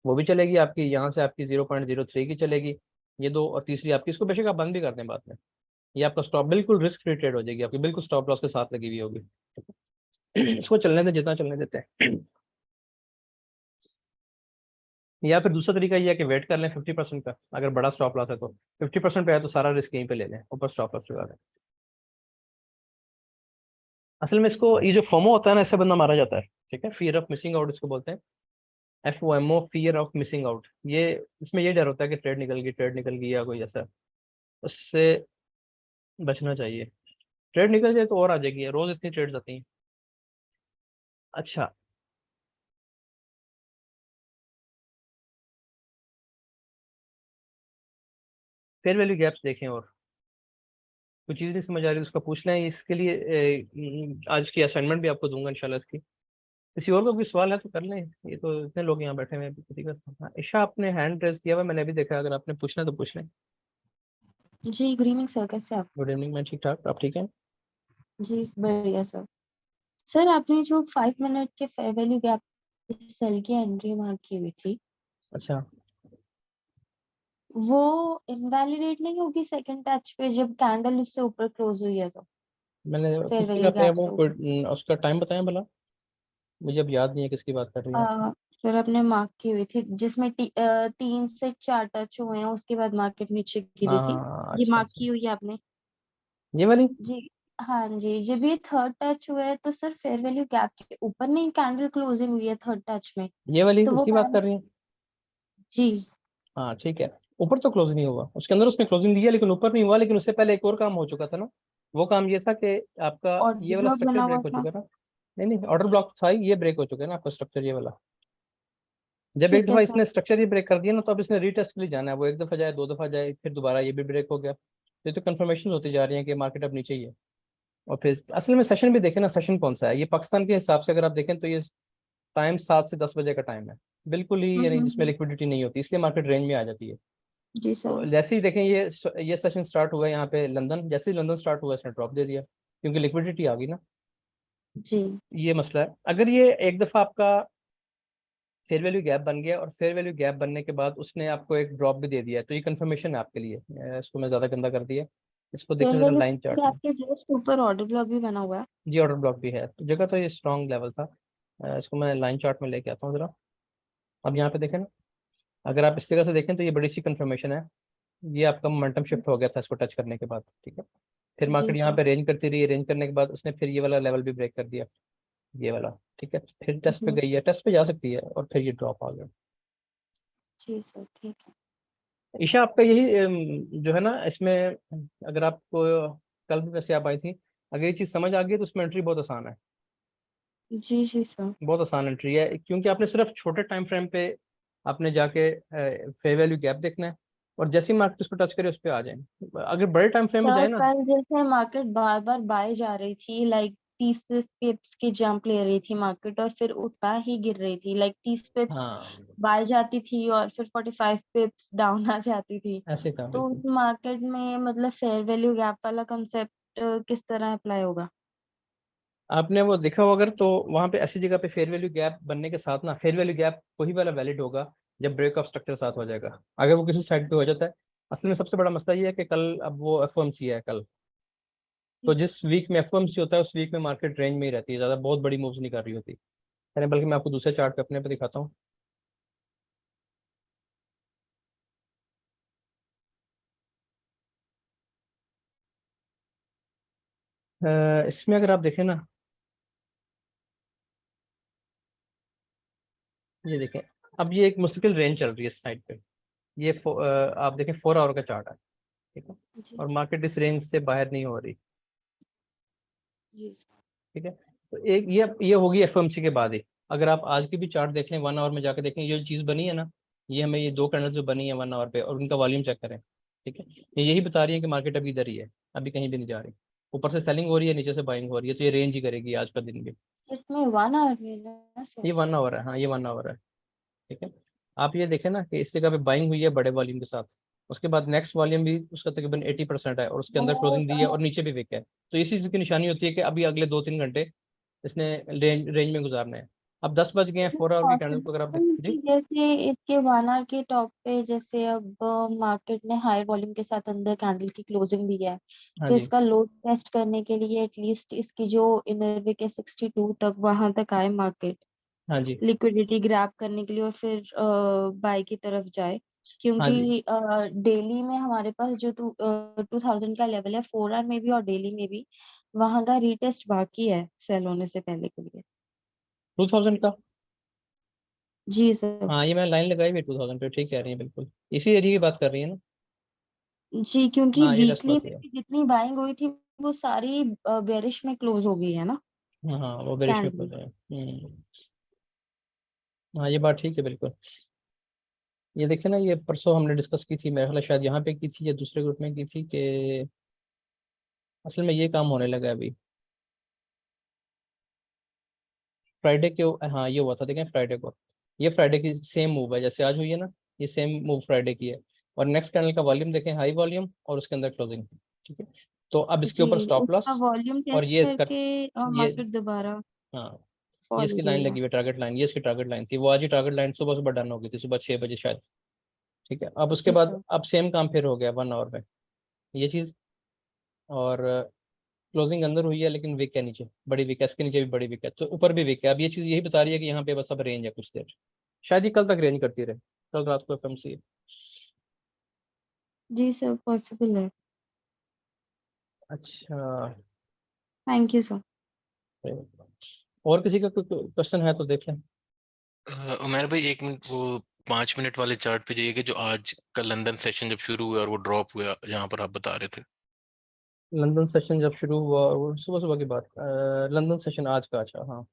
वो भी चलेगी आपकी, यहाँ से आपकी 0.03 की चलेगी, ये दो, और तीसरी आपकी, इसको बेशक आप बंद भी कर दें बाद में, ये आपका स्टॉप बिल्कुल रिस्क फ्री ट्रेड हो जाएगी आपकी, बिल्कुल स्टॉप लॉस के साथ लगी हुई होगी। इसको चलने दें जितना चलने देते हैं। या फिर दूसरा तरीका ये है कि वेट कर लें 50% का, अगर बड़ा स्टॉप लॉस है तो 50% पे है तो सारा रिस्क यहीं पे ले लें, ऊपर स्टॉप लॉस लगा दें। असल में इसको, ये जो फोमो होता है ना, इससे बंदा मारा जाता है, ठीक है, फियर ऑफ मिसिंग आउट इसको बोलते हैं, FOMO, fear of missing out. ये इसमें ये डर होता है कि ट्रेड निकल गई या कोई ऐसा, उससे बचना चाहिए। ट्रेड निकल जाए तो और आ जाएगी, रोज इतनी ट्रेड आती हैं। अच्छा, फेयर वैल्यू गैप्स देखें, और कुछ चीज़ नहीं समझ आ रही उसका पूछ लें, इसके लिए आज की असाइनमेंट भी आपको दूंगा इंशाल्लाह इसकी। किसी और को कोई सवाल है तो कर लें, ये तो इतने लोग यहाँ बैठे हुए हैं, किसी का। हाँ, ईशा आपने हैंड रेज किया हुआ है, मैंने अभी देखा, अगर आपने पूछना है तो पूछ लें। जी, गुड इवनिंग सर, कैसे आप? गुड इवनिंग, मैं ठीक ठाक, आप ठीक हैं? जी, बढ़िया सर। सर, आपने जो 5 मिनट के फेयर वैल्यू गैप सेल की एंट्री मार्क की हुई थी, अच्छा, वो इनवैलिडेट नहीं होगी सेकंड टच पे जब कैंडल उससे ऊपर क्लोज हुई है तो, मैंने फेयर किसी का वैल्यू पे गैप वो से ऊपर? उसका टाइम बताएं भला, मुझे अब याद नहीं है किसकी बात कर रही हैं आप। सर, आपने मार्क की हुई थी जिसमें 3 से 4 टच हुए हैं, उसके बाद मार्केट नीचे गिरी हाँ थी। हाँ, ये अच्छा मार्क अच्छा, की हुई है आपने? ये वाली, जी। हाँ जी, जब ये थर्ड टच हुआ है तो सर फेयर वैल्यू गैप के ऊपर नहीं कैंडल क्लोजिंग हुई है थर्ड टच में, ये वाली तो वो इसकी बात पहले। कर रही हैं? जी। हाँ ठीक है, ऊपर तो क्लोज नहीं हुआ, उसके अंदर उसने क्लोजिंग दी है लेकिन ऊपर नहीं हुआ, लेकिन उससे पहले एक और काम हो चुका था ना। वो काम ये था कि आपका और ये वाला ब्लॉक स्ट्रक्चर बना ब्रेक हुआ हो था। चुका ना। नहीं नहीं, ऑर्डर ब्लॉक था ही, ये ब्रेक हो चुका है ना आपका स्ट्रक्चर, ये वाला। जब एक ठीक है दफा सर। इसने स्ट्रक्चर ही ब्रेक कर दिया ना, तो अब इसने रीटेस्ट के लिए जाना है, वो एक दफा जाए, दो दफा जाए, फिर दोबारा ये भी ब्रेक हो गया। ये तो कंफर्मेशन होती जा रही है कि मार्केट अब नीचे ही है। और फिर असल में सेशन भी देखें ना, सेशन कौन सा है, ये पाकिस्तान के हिसाब से अगर आप देखें तो ये टाइम 7 से 10 बजे का टाइम है, बिल्कुल ही यानी जिसमें हम्म। लिक्विडिटी नहीं होती, इसलिए मार्केट रेंज में आ जाती है। जी तो सर। जैसे ही देखें ये सेशन स्टार्ट हुआ है यहाँ पे लंदन, जैसे ही लंदन स्टार्ट हुआ इसने ड्रॉप दे दिया, क्योंकि लिक्विडिटी आ गई ना। जी। ये मसला है, अगर ये एक दफा आपका फेयर वैल्यू गैप बन गया, और फेयर वैल्यू गैप बनने के बाद उसने आपको एक ड्रॉप भी दे दिया, तो ये कंफर्मेशन है आपके लिए। इसको मैं ज्यादा गंदा कर दिया, इसको फेयर देखें जरा वैल्यू लाइन चार्ट के में। आपके जस्ट ऊपर ऑर्डर ब्लॉक भी बना हुआ है। जी ऑर्डर ब्लॉक भी है, तो जगह तो ये स्ट्रॉन्ग लेवल था। इसको मैं लाइन चार्ट में लेके आता हूँ जरा। अब यहाँ पे देखें ना, अगर आप इस तरह से देखें तो ये बड़ी सी कंफर्मेशन है, ये आपका मोमेंटम शिफ्ट हो गया था इसको टच करने के बाद, ठीक है। फिर जी मार्केट यहाँ सर। पे रेंज करती रही, रेंज करने के बाद उसने फिर ये वाला लेवल भी ब्रेक कर दिया, ये वाला, ठीक है। फिर टेस्ट पे जी। गई है, टेस्ट पे जा सकती है, और फिर ये ड्रॉप आ गया। जी सर, ठीक है। ईशा आपका यही जो है ना इसमें, अगर आपको कल भी वैसे आप आई थी, अगर ये चीज़ समझ आ गई तो उसमें एंट्री बहुत आसान है, जी जी सर। बहुत आसान एंट्री है, क्योंकि आपने सिर्फ छोटे टाइम फ्रेम पे आपने जाके फेयर वैल्यू गैप देखना है, और जैसे ही मार्केट उस पर टच करे उस पर आ जाए। अगर बड़े टाइम फ्रेम में सर, जाए ना, कल जैसे मार्केट बार बार बाय जा रही थी, लाइक 30 पिप्स की जंप ले रही थी मार्केट और फिर उतना ही गिर रही थी, लाइक 30 पिप्स हाँ बाय जाती थी और फिर 45 पिप्स डाउन आ जाती थी। ऐसे था तो उस बिल्कुल। मार्केट में मतलब फेयर वैल्यू गैप वाला कंसेप्ट किस तरह अप्लाई होगा? आपने वो देखा होगा अगर, तो वहां पे ऐसी जगह पे फेयर वैल्यू गैप बनने के साथ ना, फेयर वैल्यू गैप वही वाला वैलिड होगा जब ब्रेक ऑफ स्ट्रक्चर साथ हो जाएगा। अगर वो किसी साइड पे हो जाता है, असल में सबसे बड़ा मसला ये है कि कल अब वो एफओएमसी है कल, तो जिस वीक में एफओएमसी होता है उस वीक में मार्केट रेंज में ही रहती है, ज्यादा बहुत बड़ी मूव्स नहीं कर रही होती है, बल्कि मैं आपको दूसरे चार्ट पे अपने पे दिखाता हूँ। इसमें अगर आप देखें ना, ये देखें, अब ये एक मुश्किल रेंज चल रही है इस साइड पे। ये आप देखें 4 आवर का चार्ट है, ठीक है, जी और मार्केट इस रेंज से बाहर नहीं हो रही, जी ठीक है। तो एक ये होगी एफओएमसी के बाद ही। अगर आप आज की भी चार्ट देख लें, 1 आवर में जाकर देखें, ये चीज़ बनी है ना, ये हमें ये 2 कैंडल्स जो बनी है 1 आवर पे, और उनका वॉल्यूम चेक करें, ठीक है, ये यही बता रही है कि मार्केट अभी इधर ही है, अभी कहीं भी नहीं जा रही। ऊपर से सेलिंग हो रही है, नीचे से बाइंग हो रही है, तो ये रेंज ही करेगी आज का दिन भी। इसमें 1 आवर में ना सर। ये 1 आवर है, हाँ ये 1 आवर है, ठीक है। आप ये देखें ना कि इस जगह पे बाइंग हुई है बड़े वॉल्यूम के साथ, उसके बाद नेक्स्ट वॉल्यूम भी उसका तकरीबन 80% है, और उसके अंदर क्लोजिंग दी है और नीचे भी विक है। तो इसी चीज़ की निशानी होती है कि अभी अगले 2-3 घंटे इसने रेंज में गुजारना है। अब 10 बज गए हैं, 4 आवर की कैंडल को अगर आप पॉसिबल जी, कि जैसे इसके 1 आवर के टॉप पे जैसे अब मार्केट ने हाई वॉल्यूम के साथ अंदर कैंडल की क्लोजिंग दी है, हाँ तो जी, इसका लोड टेस्ट करने के लिए एटलीस्ट इसकी जो इनर विक है 62 तक, वहां तक आए मार्केट हाँ जी, लिक्विडिटी ग्रैब करने के लिए और फिर बाय की तरफ जाए। हाँ जी। क्योंकि डेली में हमारे पास जो 2000 का लेवल है 4 आवर में भी और डेली में भी, वहां का रीटेस्ट बाकी है सेल होने से पहले के लिए। 2000 का, जी सर। हाँ ये मैं लाइन लगाई हुई 2000 पे, ठीक कह रही है, बिल्कुल इसी एरिया की बात कर रही है ना। जी, क्योंकि हाँ ये रेस्ट वीकली होती में है। भी जितनी बाइंग हुई थी वो सारी बेरिश में क्लोज हो गई है ना हाँ हाँ, वो बेरिश में कैंडल। क्लोज है। हाँ ये बात ठीक है, बिल्कुल। ये देखिए ना, ये परसों हमने डिस्कस की थी, मेरे ख्याल है शायद यहाँ पे की थी या दूसरे ग्रुप में की थी, कि असल में ये काम होने लगा है अभी फ्राइडे के। हाँ ये हुआ था, देखें फ्राइडे को, ये फ्राइडे की सेम मूव है जैसे आज हुई है ना, ये सेम मूव फ्राइडे की है। और नेक्स्ट कैंडल का वॉल्यूम देखें, हाई वॉल्यूम और उसके अंदर क्लोजिंग, ठीक है। तो अब इसके जी, ऊपर स्टॉप उसका लॉस, वॉल्यूम और टेस्ट ये इसका, करके ये, मार्केट दोबारा हाँ ये फॉल इसकी लाइन गिरेगा। लगी हुई है, टारगेट लाइन, ये इसकी टारगेट लाइन थी, वो आज ही टारगेट लाइन सुबह सुबह डन हो गई थी, सुबह 6 बजे शायद, ठीक है। अब उसके जी बाद सर। अब सेम काम फिर हो गया 1 आवर में, ये चीज़। और क्लोजिंग अंदर हुई है, लेकिन विक है नीचे, बड़ी विक है, इसके नीचे भी बड़ी विक है, तो ऊपर भी विक है। अब ये चीज़ यही बता रही है कि यहाँ पे बस अब रेंज है कुछ देर, शायद ये कल तक रेंज करती रहे, कल रात को एफएमसी है। जी सर, पॉसिबल है। अच्छा, थैंक यू सर। और किसी का कोई क्वेश्चन है तो देख लें। उमर भाई 1 मिनट, वो 5 मिनट वाले चार्ट पे जाइए कि जो आज का लंदन सेशन जब शुरू हुआ और वो ड्रॉप हुआ जहाँ पर आप बता रहे थे। लंदन सेशन जब शुरू हुआ, वो सुबह सुबह की बात, लंदन सेशन आज का, अच्छा हाँ,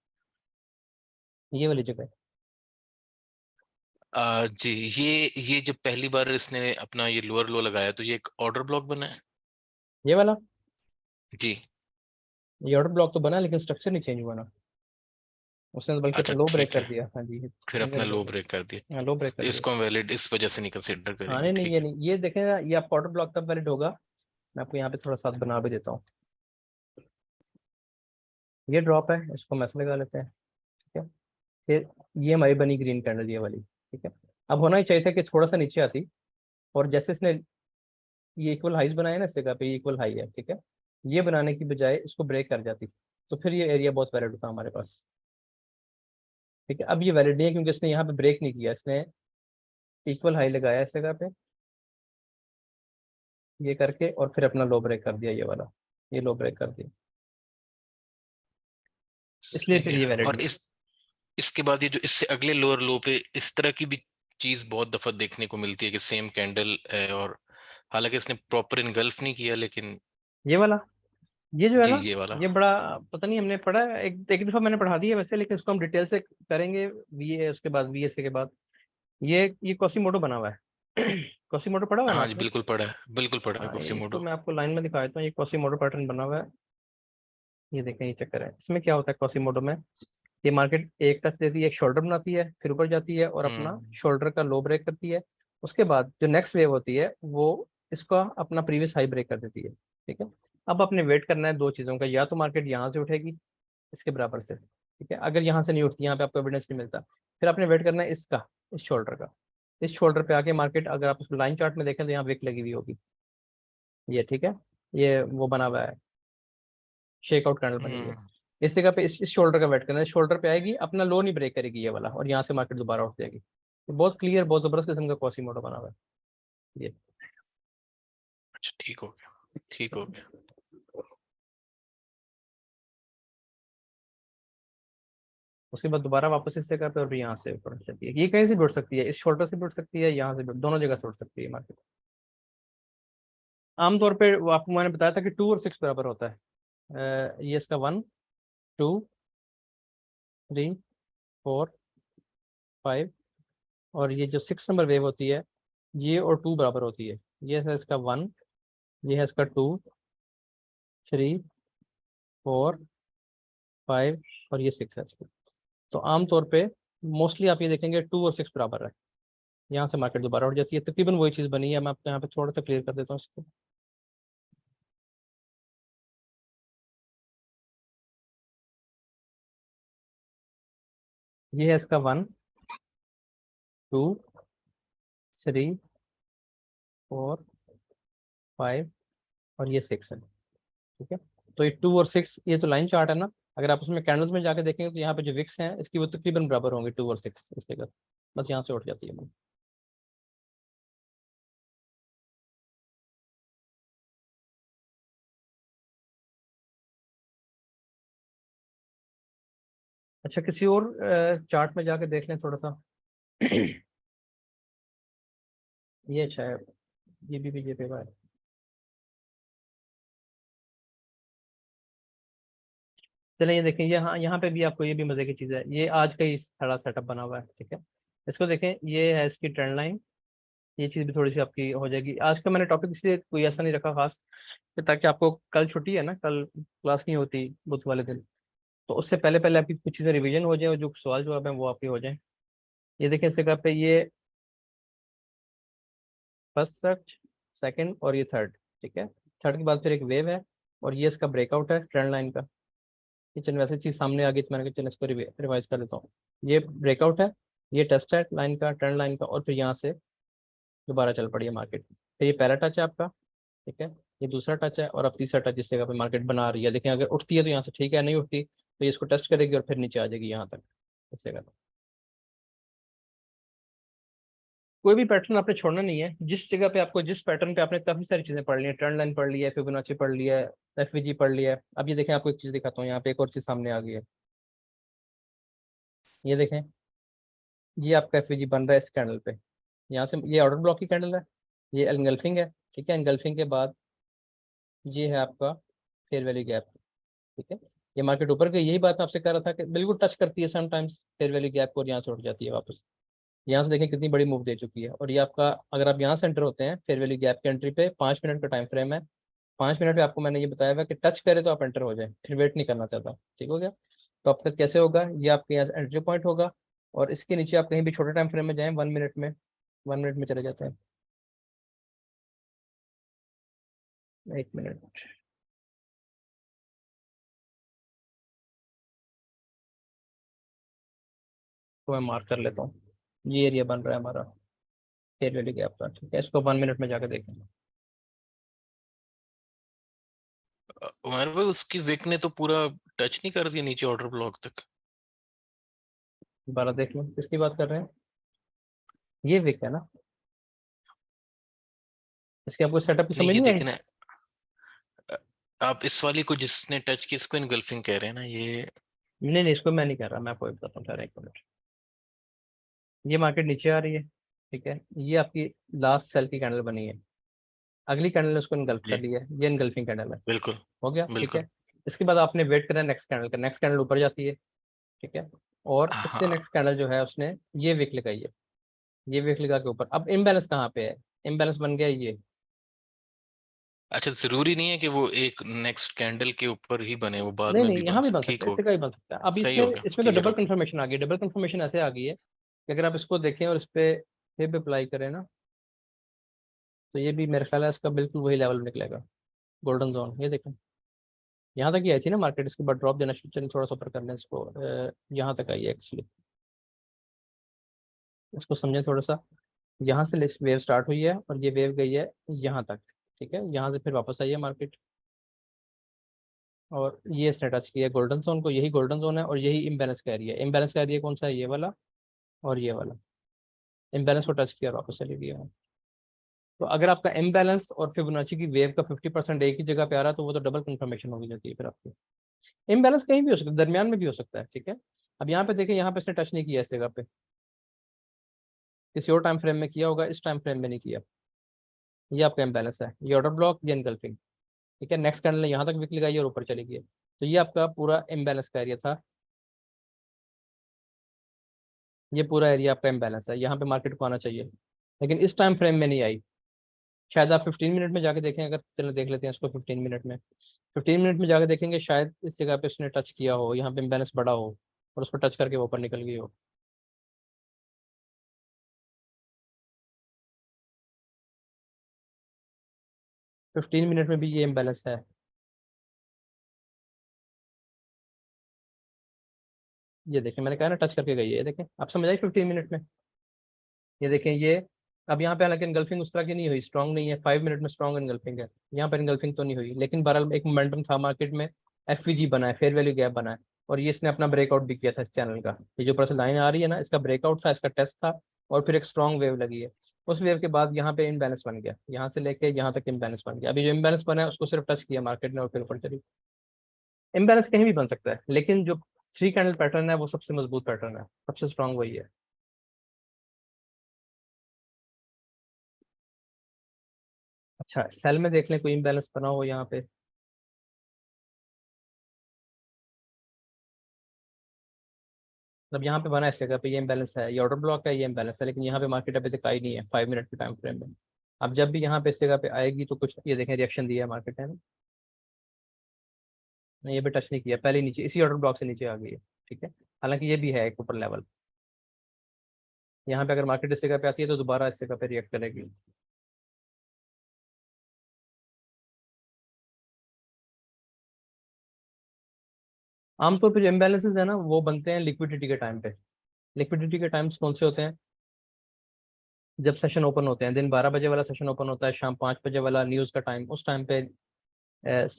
ये वाली जगह। जी, ये जब पहली बार इसने अपना ये लोअर लो लगाया तो ये एक ऑर्डर ब्लॉक बना है। ये वाला, जी, ये ऑर्डर ब्लॉक तो बना, लेकिन स्ट्रक्चर नहीं चेंज हुआ ना, उसने तो बल्कि अच्छा अपना लो ब्रेक ठीक कर है, दिया, हाँ जी, फिर अपना मेरे लो को, ब्रेक कर दिया। हाँ लो ब्रेक तो कर दिया। इसको हम वैलिड इस वजह से नहीं कंसिडर हाँ करेंगे, नहीं नहीं, ठीक ये है। नहीं, ये देखें ना, ये आपका ऑर्डर ब्लॉक तब वैलिड होगा, मैं आपको यहाँ पे थोड़ा साथ बना भी देता हूँ। ये ड्रॉप है, इसको मैच लगा लेते हैं, ठीक है। फिर ये हमारी बनी ग्रीन कैंडल, ये वाली, ठीक है। अब होना ही चाहिए था कि थोड़ा सा नीचे आती, और जैसे इसने ये इक्वल हाइज बनाया ना, इस जगह पे ये इक्वल हाई है, ठीक है, ये बनाने की बजाय इसको ब्रेक कर जाती, तो फिर ये एरिया बहुत वैलिड होता हमारे पास, ठीक है। अब ये वैलिड नहीं है क्योंकि इसने यहाँ पे ब्रेक नहीं किया, इसने इक्वल हाई लगाया इस जगह पे, ये करके, और फिर अपना लो ब्रेक कर दिया, ये वाला, ये लो ब्रेक कर दिया, इसलिए ठीक फिर है। ये वैलिड और नहीं। इसके बाद ये जो इससे अगले लोअर लो पे इस तरह की भी चीज बहुत दफा देखने को मिलती है कि सेम कैंडल है, और हालांकि इसने प्रॉपर इनगल्फ नहीं किया, लेकिन ये वाला, ये जो है जी ना, ये वाला। ये बड़ा, पता नहीं हमने पढ़ा है, एक दफा मैंने पढ़ा दिया वैसे, लेकिन इसको हम डिटेल से करेंगे, वी उसके बाद वीएसए के बाद। ये कोसीमोटो बना हुआ है। कोसीमोटो पढ़ा हुआ है ना हाँ जी, आपने। बिल्कुल पड़ा है हाँ इसको कोसिमोडो। मैं आपको लाइन में दिखा देता हूँ, ये कोसीमोटो पैटर्न बना हुआ है। ये देखें, ये चक्कर है, इसमें क्या होता है कोसीमोटो में, ये मार्केट एक टच देती है, एक शोल्डर बनाती है, फिर ऊपर जाती है और अपना हम्म। शोल्डर का लो ब्रेक करती है। उसके बाद जो नेक्स्ट वेव होती है वो इसका अपना प्रीवियस हाई ब्रेक कर देती है, ठीक है। अब आपने वेट करना है दो चीज़ों का, या तो मार्केट यहाँ से उठेगी इसके बराबर से, ठीक है, अगर यहाँ से नहीं उठती, यहाँ पे आपको एविडेंस नहीं मिलता, फिर आपने वेट करना है इसका, इस शोल्डर का, इस शोल्डर पे आके मार्केट, अगर आप लाइन चार्ट में देखें तो यहाँ विक लगी हुई होगी, ये ठीक है, ये वो बना हुआ है, शेकआउट कैंडल बनी हुई है। हम्म। इस जगह पे इस शोल्डर का वेट करना है, शोल्डर पे आएगी, अपना लो नहीं ब्रेक करेगी ये वाला, और यहाँ से मार्केट दोबारा उठ जाएगी। तो बहुत क्लियर, बहुत जबरदस्त किस्म का कॉसीमोटो बना हुआ है ये। अच्छा ठीक हो गया, ठीक हो गया। उसके बाद दोबारा वापस इस जगह पे और भी यहाँ से ऊपर चलती है। ये कहीं से भी उठ सकती है, इस शोल्डर से भी उठ सकती है, यहाँ से भी, दोनों जगह से उठ सकती है मार्केट। आमतौर पे वो आपको मैंने बताया था कि 2 और 6 बराबर होता है। ये इसका 1 2 3 4 5 और ये जो 6 नंबर वेव होती है ये और 2 बराबर होती है। ये है इसका 1, ये है इसका 2 3 4 5 और ये 6 है इसका। तो आमतौर पे मोस्टली आप ये देखेंगे 2 और 6 बराबर है, यहाँ से मार्केट दोबारा उठ जाती है। तकरीबन वही चीज़ बनी है। मैं आपको यहाँ पे थोड़ा सा क्लियर कर देता हूँ इसको। ये है इसका 1 2 3 4 5 और ये 6 है। ठीक है, तो ये 2 और 6 ये तो लाइन चार्ट है ना। अगर आप उसमें कैंडल्स में जाके देखेंगे तो यहाँ पे जो विक्स हैं इसकी वो तकरीबन बराबर होंगे 2 और 6 इस जगह, बस यहाँ से उठ जाती है। अच्छा, किसी और चार्ट में जाके देख लें थोड़ा सा। ये अच्छा है, ये भी बीजेपी का है। चलिए ये देखें, यहाँ पे भी आपको ये भी मजे की चीज़ है। ये आज का ही सारा सेटअप बना हुआ है। ठीक है, इसको देखें, ये है इसकी ट्रेंड लाइन। ये चीज़ भी थोड़ी सी आपकी हो जाएगी। आज का मैंने टॉपिक इसलिए कोई ऐसा नहीं रखा खास कि ताकि आपको, कल छुट्टी है ना, कल क्लास नहीं होती बुध वाले दिन, तो उससे पहले पहले आपकी कुछ चीज़ें रिवीजन हो जाए और जो सवाल जवाब हैं वो आपके हो जाए। ये देखें इस जगह पे, ये फर्स्ट सर्च, सेकंड और ये थर्ड। ठीक है, थर्ड के बाद फिर एक वेव है और ये इसका ब्रेकआउट है ट्रेंड लाइन का। ये चल वैसे चीज़ सामने आ गई तो मैंने कहा चल इसको रिवाइज कर लेता हूँ। ये ब्रेकआउट है, ये टेस्ट है लाइन का, ट्रेंड लाइन का, और फिर यहाँ से दोबारा चल पड़ी है मार्केट। फिर ये पहला टच है आपका। ठीक है, ये दूसरा टच है और अब तीसरा टच जिस जगह पे मार्केट बना रही है। देखें, अगर उठती है तो यहाँ से ठीक है, नहीं उठती तो ये इसको टेस्ट करेगी और फिर नीचे आ जाएगी यहाँ तक इस जगह पे। कोई भी पैटर्न आपने छोड़ना नहीं है। जिस जगह पे आपको, जिस पैटर्न पे आपने काफी सारी चीजें पढ़ ली है, ट्रेंड लाइन पढ़ ली है, फिबोनाची पढ़ ली है, एफवीजी पढ़ लिया है। अब ये देखें, आपको एक चीज दिखाता हूँ, यहाँ पे एक और चीज सामने आ गई है। ये देखें, ये आपका एफवीजी बन रहा है इस कैंडल पे। यहाँ से ये ऑर्डर ब्लॉक की कैंडल है, ये एंगल्फिंग है। ठीक है, एंगल्फिंग के बाद ये है आपका फेयर वैल्यू गैप। ठीक है, ये मार्केट ऊपर गई, यही बात मैं आपसे कह रहा था कि बिल्कुल टच करती है समटाइम्स फेयर वैल्यू गैप को और यहाँ से उठ जाती है वापस। यहाँ से देखें कितनी बड़ी मूव दे चुकी है। और ये आपका, अगर आप यहाँ से एंटर होते हैं फेयर वैल्यू गैप की एंट्री पे, 5 मिनट का टाइम फ्रेम है। 5 मिनट पे आपको मैंने ये बताया हुआ कि टच करे तो आप एंटर हो जाए, फिर वेट नहीं करना चाहता। ठीक हो गया, तो आपका कैसे होगा, ये आपके यहाँ से एंट्री पॉइंट होगा और इसके नीचे आप कहीं भी छोटे टाइम फ्रेम में जाएं, 1 मिनट में, 1 मिनट में चले जाते हैं। 1 मिनट, तो मैं मार्क कर लेता हूँ। ये एरिया बन रहा है हमारा फेयर वैल्यू गैप का। ठीक है, इसको 1 मिनट में जाकर देखें। उमर भाई, उसकी विक ने तो पूरा टच नहीं कर दिया नीचे ऑर्डर ब्लॉक तक। दोबारा देख लो, किसकी बात कर रहे हैं? ये विक है ना, इसकी आपको सेटअप की नहीं, समझ ये नहीं आई? देखे ना, आप इस वाली को जिसने टच की इसको इनगल्फिंग कह रहे हैं ना ये। नहीं नहीं, इसको मैं नहीं कर रहा, मैं आपको बताता हूँ। ठहरा 1 मिनट, ये मार्केट नीचे आ रही है। ठीक है, ये आपकी लास्ट सेल की कैंडल बनी है, अगली कैंडल ने उसको इनगल्फ कर जी, लिया है, ये इनगल्फिंग कैंडल है। बिल्कुल हो गया, ठीक बिल्कुल। है। इसके बाद आपने वेट करना है नेक्स्ट कैंडल का, नेक्स्ट कैंडल ऊपर जाती है। ठीक है, और उससे हाँ, नेक्स्ट कैंडल जो है उसने ये विक लगाई है, ये विक लगा के ऊपर। अब इम्बैलेंस कहाँ पे है? इम्बैलेंस बन गया ये। अच्छा, जरूरी नहीं है कि वो एक नेक्स्ट कैंडल के ऊपर ही बने, वो बाद नहीं में नहीं, भी बन यहाँ भी बन सकती है। सकता ठीक है, हो, इससे का भी बन सकता है। अब सही इसमें हो गया, इसमें तो क्लियर डबल हो गया। कंफर्मेशन आ गई। डबल कंफर्मेशन ऐसे आ गई है कि अगर आप इसको देखें और इस पे फिर भी अप्लाई करें ना, तो ये भी मेरे ख्याल है इसका बिल्कुल वही लेवल निकलेगा, गोल्डन जोन। ये देखें, यहाँ तक ही आई थी ना मार्केट, इसके बाद ड्रॉप देना शुरू, चलिए थोड़ा सा ऊपर कर लें इसको। यहाँ तक आई है एक्चुअली, इसको समझें थोड़ा सा। यहाँ से वेव स्टार्ट हुई है और ये वेव गई है यहाँ तक। ठीक है, यहाँ से फिर वापस आई है मार्केट और ये इसने टच किया गोल्डन जोन को, यही गोल्डन जोन है और यही इम्बैलेंस का एरिया है। इम्बैलेंस का एरिया कौन सा है? ये वाला और ये वाला। इम्बैलेंस को टच किया और वापस चली गया। तो अगर आपका इम्बैलेंस और फिबोनाची की वेव का 50% एक ही जगह पे आ रहा है तो वो तो डबल कंफर्मेशन होगी जाती है फिर आपकी। इम्बैलेंस कहीं भी हो सकता है, दरमियान में भी हो सकता है। ठीक है, अब यहाँ पे देखें, यहाँ पे इसने टच नहीं किया इस जगह पे, किसी और टाइम फ्रेम में किया होगा, इस टाइम फ्रेम में नहीं किया। ये आपका इम्बैलेंस है, ये ऑर्डर ब्लॉक, ये एनगल्फिंग। ठीक है, नेक्स्ट कैंडल ने यहाँ तक विक लगाई और ऊपर चली गई। तो ये आपका पूरा इम्बैलेंस का एरिया था, ये पूरा एरिया आपका इम्बैलेंस है, यहाँ पे मार्केट को आना चाहिए, लेकिन इस टाइम फ्रेम में नहीं आई। शायद आप 15 मिनट में जाके देखें, अगर चलो देख लेते हैं इसको 15 मिनट में। 15 मिनट में जाके देखेंगे, शायद इस जगह पे उसने टच किया हो, यहाँ पे इम्बैलेंस बड़ा हो और उस पर टच करके वो ऊपर निकल गई हो। फिफ्टीन मिनट में भी ये इम्बैलेंस है। ये देखें, मैंने कहा ना टच करके गई है, ये देखें, आप समझ आई 15 मिनट में। ये देखें ये, अब यहाँ पे हालांकि इनगल्फिंग उस तरह की नहीं हुई, स्ट्रांग नहीं है, 5 मिनट में स्ट्रांग इनगल्फिंग है, यहाँ पर इनगल्फिंग तो नहीं हुई, लेकिन बहरहाल एक मोमेंटम था मार्केट में, एफवीजी बना है, फेयर वैल्यू गैप बना है, और ये इसने अपना ब्रेकआउट भी किया था इस चैनल का। ये जो ऊपर से लाइन आ रही है ना, इसका ब्रेकआउट था, इसका टेस्ट था, और फिर एक स्ट्रॉन्ग वेव लगी है। उस वेव के बाद यहाँ पे इनबैलेंस बन गया, यहाँ से लेके यहाँ तक इनबैलेंस बन गया। अभी जो इनबैलेंस बना है उसको सिर्फ टच किया मार्केट ने और फिर ऊपर चली। इम्बैलेंस कहीं भी बन सकता है, लेकिन जो 3 कैंडल पैटर्न है वो सबसे मजबूत पैटर्न है, सबसे स्ट्रांग वही है। अच्छा, सेल में देख लें कोई इम्बैलेंस बना हो यहाँ पे। मतलब यहाँ पे बना है इस जगह पे, ये इम्बैलेंस है, ये ऑर्डर ब्लॉक है, ये इम्बैलेंस है, लेकिन यहाँ पे मार्केट अभी तक आई नहीं है 5 मिनट के टाइम फ्रेम में। अब जब भी यहाँ पे इस जगह पे आएगी तो कुछ ये देखें रिएक्शन दिया है मार्केट ने, नहीं ये भी टच नहीं किया, पहले नीचे इसी ऑर्डर ब्लॉक से नीचे आ गई है। ठीक है, हालांकि ये भी है एक ऊपर लेवल, यहाँ पे अगर मार्केट इस जगह पे आती है तो दोबारा इस जगह पे रिएक्ट करेगी। आमतौर पर जो इम्बैलेंसेज है ना वो बनते हैं लिक्विडिटी के टाइम पे। लिक्विडिटी के टाइम्स कौन से होते हैं? जब सेशन ओपन होते हैं, दिन 12 बजे वाला सेशन ओपन होता है, शाम 5 बजे वाला न्यूज़ का टाइम, उस टाइम पे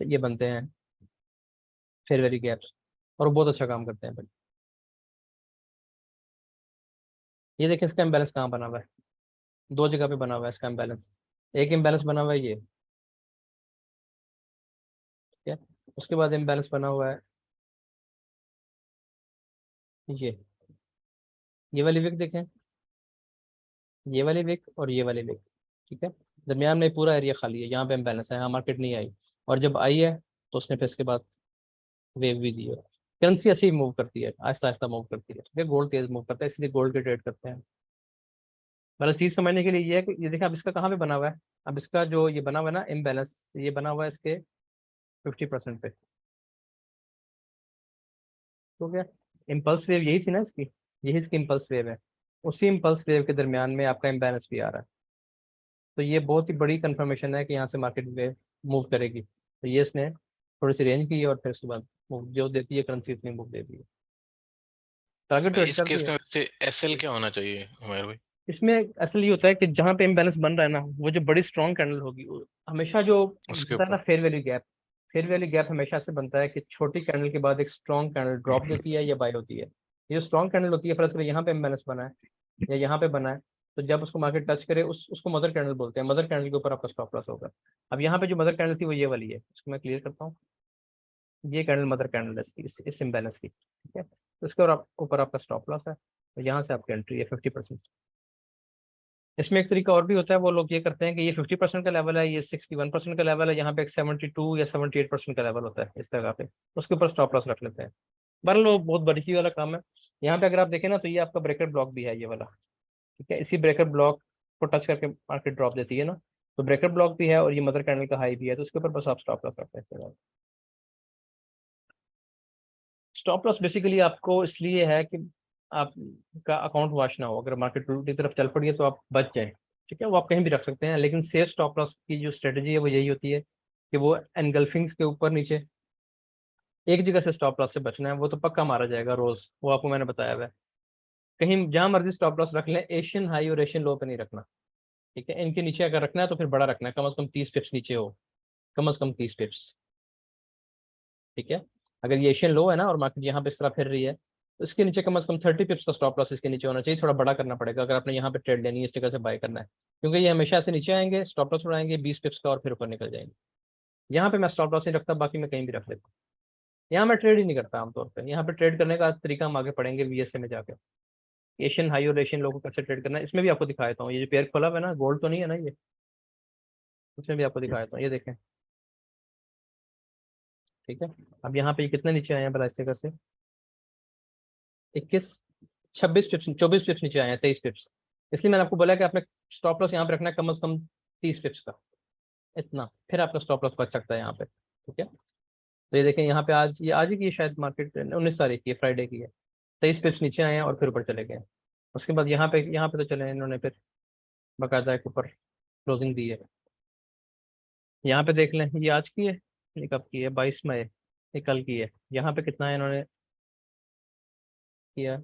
ये बनते हैं फेयर वैल्यू गैप्स, और वो बहुत अच्छा काम करते हैं भाई। ये देखें इसका इम्बैलेंस कहाँ बना हुआ है, 2 जगह पे बना हुआ है इसका इम्बैलेंस। एक इम्बैलेंस बना हुआ है ये, ठीक है, उसके बाद इम्बैलेंस बना हुआ है ये वाली विक देखें, ये वाली विक और ये वाली विक। ठीक है, दरमियान में पूरा एरिया खाली है, यहाँ पे इम्बैलेंस है, यहाँ मार्केट नहीं आई, और जब आई है तो उसने फिर इसके बाद वेव भी दी है। करेंसी ऐसे ही मूव करती है, आहिस्ता आहिस्ता मूव करती है। ठीक है, गोल्ड तेज मूव करता है, इसलिए गोल्ड के ट्रेड करते हैं। मतलब चीज समझने के लिए ये है कि ये देखिए अब इसका कहाँ पे बना हुआ है, अब इसका जो ये बना हुआ है ना इम्बैलेंस, ये बना हुआ है इसके 50% पे। तो क्या इम्पल्स वेव यही थी ना इसकी, यही इसकी इम्पल्स वेव है, उसी इम्पल्स वेव के दरमियान में आपका इम्बैलेंस भी आ रहा है। तो ये बहुत ही बड़ी कंफर्मेशन है कि यहाँ से मार्केट वेव मूव करेगी। तो ये इसने थोड़ी सी रेंज की है और फिर उसके बाद मूव जो देती है करेंसी उतनी मूव देती है, टारगेट तो भाई हिट इस करती केस है। में वैसे एसएल क्या होना चाहिए उमर भाई? इसमें असल ये होता है कि जहाँ पे इम्बैलेंस बन रहा है ना, वो जो बड़ी स्ट्रॉन्ग कैंडल होगी हमेशा जो उसके बनता है ना ऊपर fair value gap, fair value gap हमेशा से बनता है कि छोटी कैंडल के बाद एक स्ट्रॉन्ग कैंडल ड्रॉप देती है या बाय होती है। ये जो स्ट्रॉन्ग कैंडल होती है, फर्ज करें यहाँ पे इम्बैलेंस बना है या यहाँ पे बना है, तो जब उसको मार्केट टच करे उसको मदर कैंडल बोलते हैं, मदर कैंडल के ऊपर आपका स्टॉप लॉस होगा। अब यहाँ पे जो मदर कैंडल थी वो ये वाली है, इसको मैं क्लियर करता हूँ। ये कैंडल मदर कैंडल है इसकी, इस इम्बैलेंस की। ठीक है, तो इसके ऊपर आपका स्टॉप लॉस है, तो यहाँ से आपकी एंट्री है 50%। इसमें एक तरीका और भी होता है, वो लोग ये करते हैं कि ये 50% का लेवल है, ये 61% का लेवल है, यहाँ पे एक 72 या 78% का लेवल होता है इस जगह पे, उसके ऊपर स्टॉप लॉस रख लेते हैं। बहरहाल वो बहुत बरीकी वाला काम है। यहाँ पे अगर आप देखें ना तो ये आपका ब्रेकर ब्लॉक भी है ये वाला। ठीक है, इसी ब्रेकर ब्लॉक को टच करके मार्केट ड्रॉप देती है ना, तो ब्रेकर ब्लॉक भी है और ये मदर कैंडल का हाई भी है, तो उसके ऊपर बस आप स्टॉप लॉस रखते हैं। स्टॉप लॉस बेसिकली आपको इसलिए है कि आपका अकाउंट वॉश ना हो, अगर मार्केट उल्टी तरफ चल पड़ी है तो आप बच जाएं। ठीक है, वो आप कहीं भी रख सकते हैं, लेकिन सेफ स्टॉप लॉस की जो स्ट्रेटजी है वो यही होती है कि वो एनगल्फिंग्स के ऊपर नीचे एक जगह से स्टॉप लॉस से बचना है, वो तो पक्का मारा जाएगा रोज, वो आपको मैंने बताया हुआ है। कहीं जहां मर्जी स्टॉप लॉस रख लें, एशियन हाई और एशियन लो पे नहीं रखना। ठीक है, इनके नीचे अगर रखना है तो फिर बड़ा रखना है, कम से कम 30 पिप्स नीचे हो, कम से कम 30 पिप्स। ठीक है, अगर ये एशियन लो है ना और मार्केट यहाँ पे इस तरह फिर रही है, तो इसके नीचे कम से कम 30 पिप्स का स्टॉप लॉस इसके नीचे होना चाहिए, थोड़ा बड़ा करना पड़ेगा अगर आपने यहाँ पे ट्रेड लेनी है, इस जगह से बाय करना है, क्योंकि ये हमेशा से नीचे आएंगे, स्टॉप लॉस उड़ाएंगे 20 पिप्स का और फिर ऊपर निकल जाएंगे। यहाँ पे मैं स्टॉप लॉस नहीं रखता, बाकी मैं कहीं भी रख लेता हूँ। यहाँ मैं ट्रेड ही नहीं करता आमतौर पे। यहाँ पे ट्रेड करने का तरीका हम आगे पढ़ेंगे VSA में जाके, एशियन हाई और एशियन लो को कैसे ट्रेड करना है। इसमें भी आपको दिखा देता हूँ, ये जो पेयर खोला हुआ है ना, गोल्ड तो नहीं है ना ये, इसमें भी आपको दिखा देता हूँ, ये देखें। ठीक है, अब यहाँ पे ये कितने नीचे आए हैं भला इस जगह से, 21 26 पिप्स 24 पिप्स नीचे आए हैं, 23 पिप्स। इसलिए मैंने आपको बोला कि आपने स्टॉप लॉस यहाँ पे रखना है कम से कम 30 पिप्स का, इतना, फिर आपका स्टॉप लॉस बच सकता है यहाँ पे। ठीक है, तो ये देखें यहाँ पे आज, ये आज ही की है शायद, मार्केट 19 तारीख की है, फ्राइडे की है। 23 पिप्स नीचे आए हैं और फिर ऊपर चले गए। उसके बाद यहाँ पे तो चले इन्होंने फिर बाकायदा एक ऊपर क्लोजिंग दी है। यहाँ पे देख लें, ये आज की है, ये कब की है, 22 मई, ये कल की है। यहाँ पे कितना है इन्होंने किया,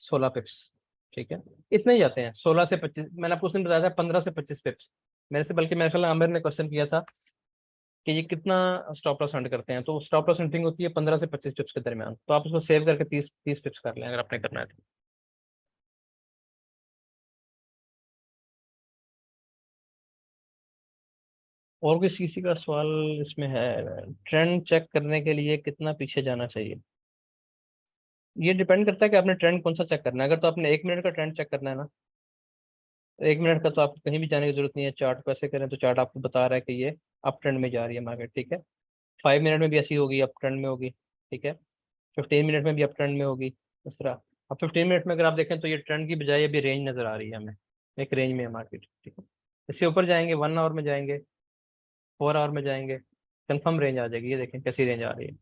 16 पिप्स। ठीक है, इतने ही जाते हैं 16 से 25। मैंने आपको उसने बताया था 15 से 25 पिप्स मेरे से, बल्कि मेरे ख्याल में आमिर ने क्वेश्चन किया था कि ये कितना स्टॉप लॉस हंट करते हैं, तो स्टॉप लॉस हंटिंग होती है 15 से 25 पिप्स के दरमियान। तो आप उसको सेव करके 30 पिप्स कर लें अगर आपने करना है तो। और कोई किसी का सवाल इसमें है? ट्रेंड चेक करने के लिए कितना पीछे जाना चाहिए? ये डिपेंड करता है कि आपने ट्रेंड कौन सा चेक करना है। अगर तो आपने 1 मिनट का ट्रेंड चेक करना है ना, तो 1 मिनट का तो आपको कहीं भी जाने की जरूरत नहीं है। चार्ट को ऐसे करें तो चार्ट आपको बता रहा है कि ये अप ट्रेंड में जा रही है मार्केट। ठीक है, 5 मिनट में भी ऐसी होगी, अप ट्रेंड में होगी। ठीक है, 15 मिनट में भी अप ट्रेंड में होगी, इस तरह। अब 15 मिनट में अगर आप देखें तो ये ट्रेंड की बजाय अभी रेंज नजर आ रही है हमें, एक रेंज में है मार्केट। ठीक है, इससे ऊपर जाएंगे, 1 आवर में जाएंगे, 4 आवर में जाएंगे, कंफर्म रेंज आ जाएगी। ये देखें कैसी रेंज आ रही है।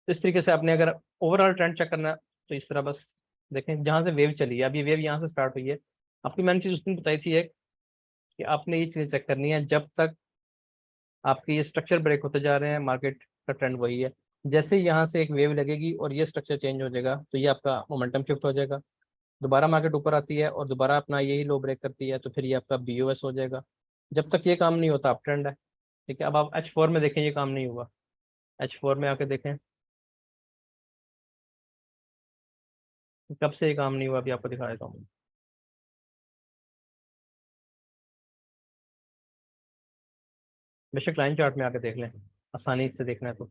तो इस तरीके से आपने अगर ओवरऑल ट्रेंड चेक करना है तो इस तरह बस देखें, जहाँ से वेव चली है, अब ये वेव यहाँ से स्टार्ट हुई है। आपकी मैंने चीज़ उस दिन बताई थी एक, कि आपने ये चीज़ें चेक करनी है जब तक आपके ये स्ट्रक्चर ब्रेक होते जा रहे हैं, मार्केट का ट्रेंड वही है। जैसे ही यहाँ से एक वेव लगेगी और ये स्ट्रक्चर चेंज हो जाएगा तो ये आपका मोमेंटम शिफ्ट हो जाएगा, दोबारा मार्केट ऊपर आती है और दोबारा अपना यही लो ब्रेक करती है, तो फिर ये आपका BOS हो जाएगा। जब तक ये काम नहीं होता आप ट्रेंड है। ठीक है, अब आप H4 में देखें, ये काम नहीं हुआ। H4 में आके देखें कब से ये काम नहीं हुआ, अभी आपको दिखा देता हूँ। बेशक लाइन चार्ट में आके देख लें, आसानी से देखना है तो।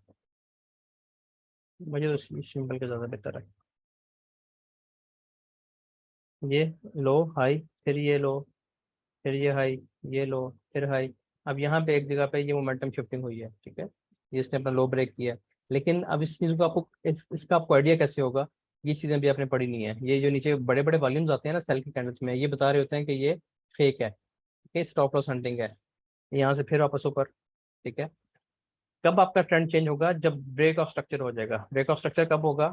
मुझे तो सिंपल के ज़्यादा बेहतर है। ये लो हाई, फिर ये लो, फिर ये हाई, ये लो, फिर हाई। अब यहाँ पे एक जगह पे ये मोमेंटम शिफ्टिंग हुई है। ठीक है, ये इसने अपना लो ब्रेक किया है। लेकिन अब इस चीज़ को आपको इसका आपको आइडिया कैसे होगा, ये चीज़ें भी आपने पढ़ी नहीं है। ये जो नीचे बड़े बड़े वॉल्यूम्स आते हैं ना सेल के कैंडल्स में, ये बता रहे होते हैं कि ये फेक है, कि स्टॉप लॉस हंटिंग है। यहाँ से फिर वापस ऊपर। ठीक है, कब आपका ट्रेंड चेंज होगा, जब ब्रेक ऑफ स्ट्रक्चर हो जाएगा। ब्रेक ऑफ स्ट्रक्चर कब होगा,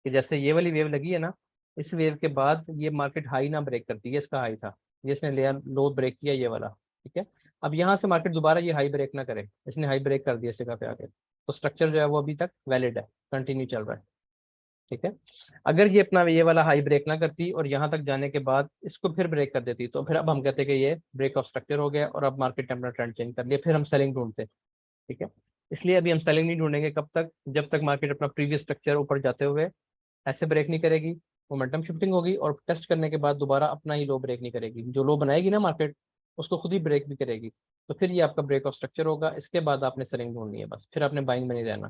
कि जैसे ये वाली वेव लगी है ना, इस वेव के बाद ये मार्केट हाई ना ब्रेक करती है, इसका हाई था, ये इसने लेयर लो ब्रेक किया ये वाला। ठीक है, अब यहाँ से मार्केट दोबारा ये हाई ब्रेक ना करे, इसने हाई ब्रेक कर दिया इस जगह पे आके, तो स्ट्रक्चर जो है वो अभी तक वैलिड है, कंटिन्यू चल रहा है। ठीक है, अगर ये अपना ये वाला हाई ब्रेक ना करती और यहाँ तक जाने के बाद इसको फिर ब्रेक कर देती, तो फिर अब हम कहते हैं कि ये ब्रेक ऑफ स्ट्रक्चर हो गया और अब मार्केट ने अपना ट्रेंड चेंज कर लिया, फिर हम सेलिंग ढूंढते। ठीक है, इसलिए अभी हम सेलिंग नहीं ढूंढेंगे, कब तक, जब तक मार्केट अपना प्रीवियस स्ट्रक्चर ऊपर जाते हुए ऐसे ब्रेक नहीं करेगी, मोमेंटम शिफ्टिंग होगी और टेस्ट करने के बाद दोबारा अपना ही लो ब्रेक नहीं करेगी। जो लो बनाएगी ना मार्केट, उसको खुद ही ब्रेक भी करेगी, तो फिर ये आपका ब्रेक ऑफ स्ट्रक्चर होगा। इसके बाद आपने सेलिंग ढूंढनी है बस, फिर आपने बाइंग में नहीं रहना।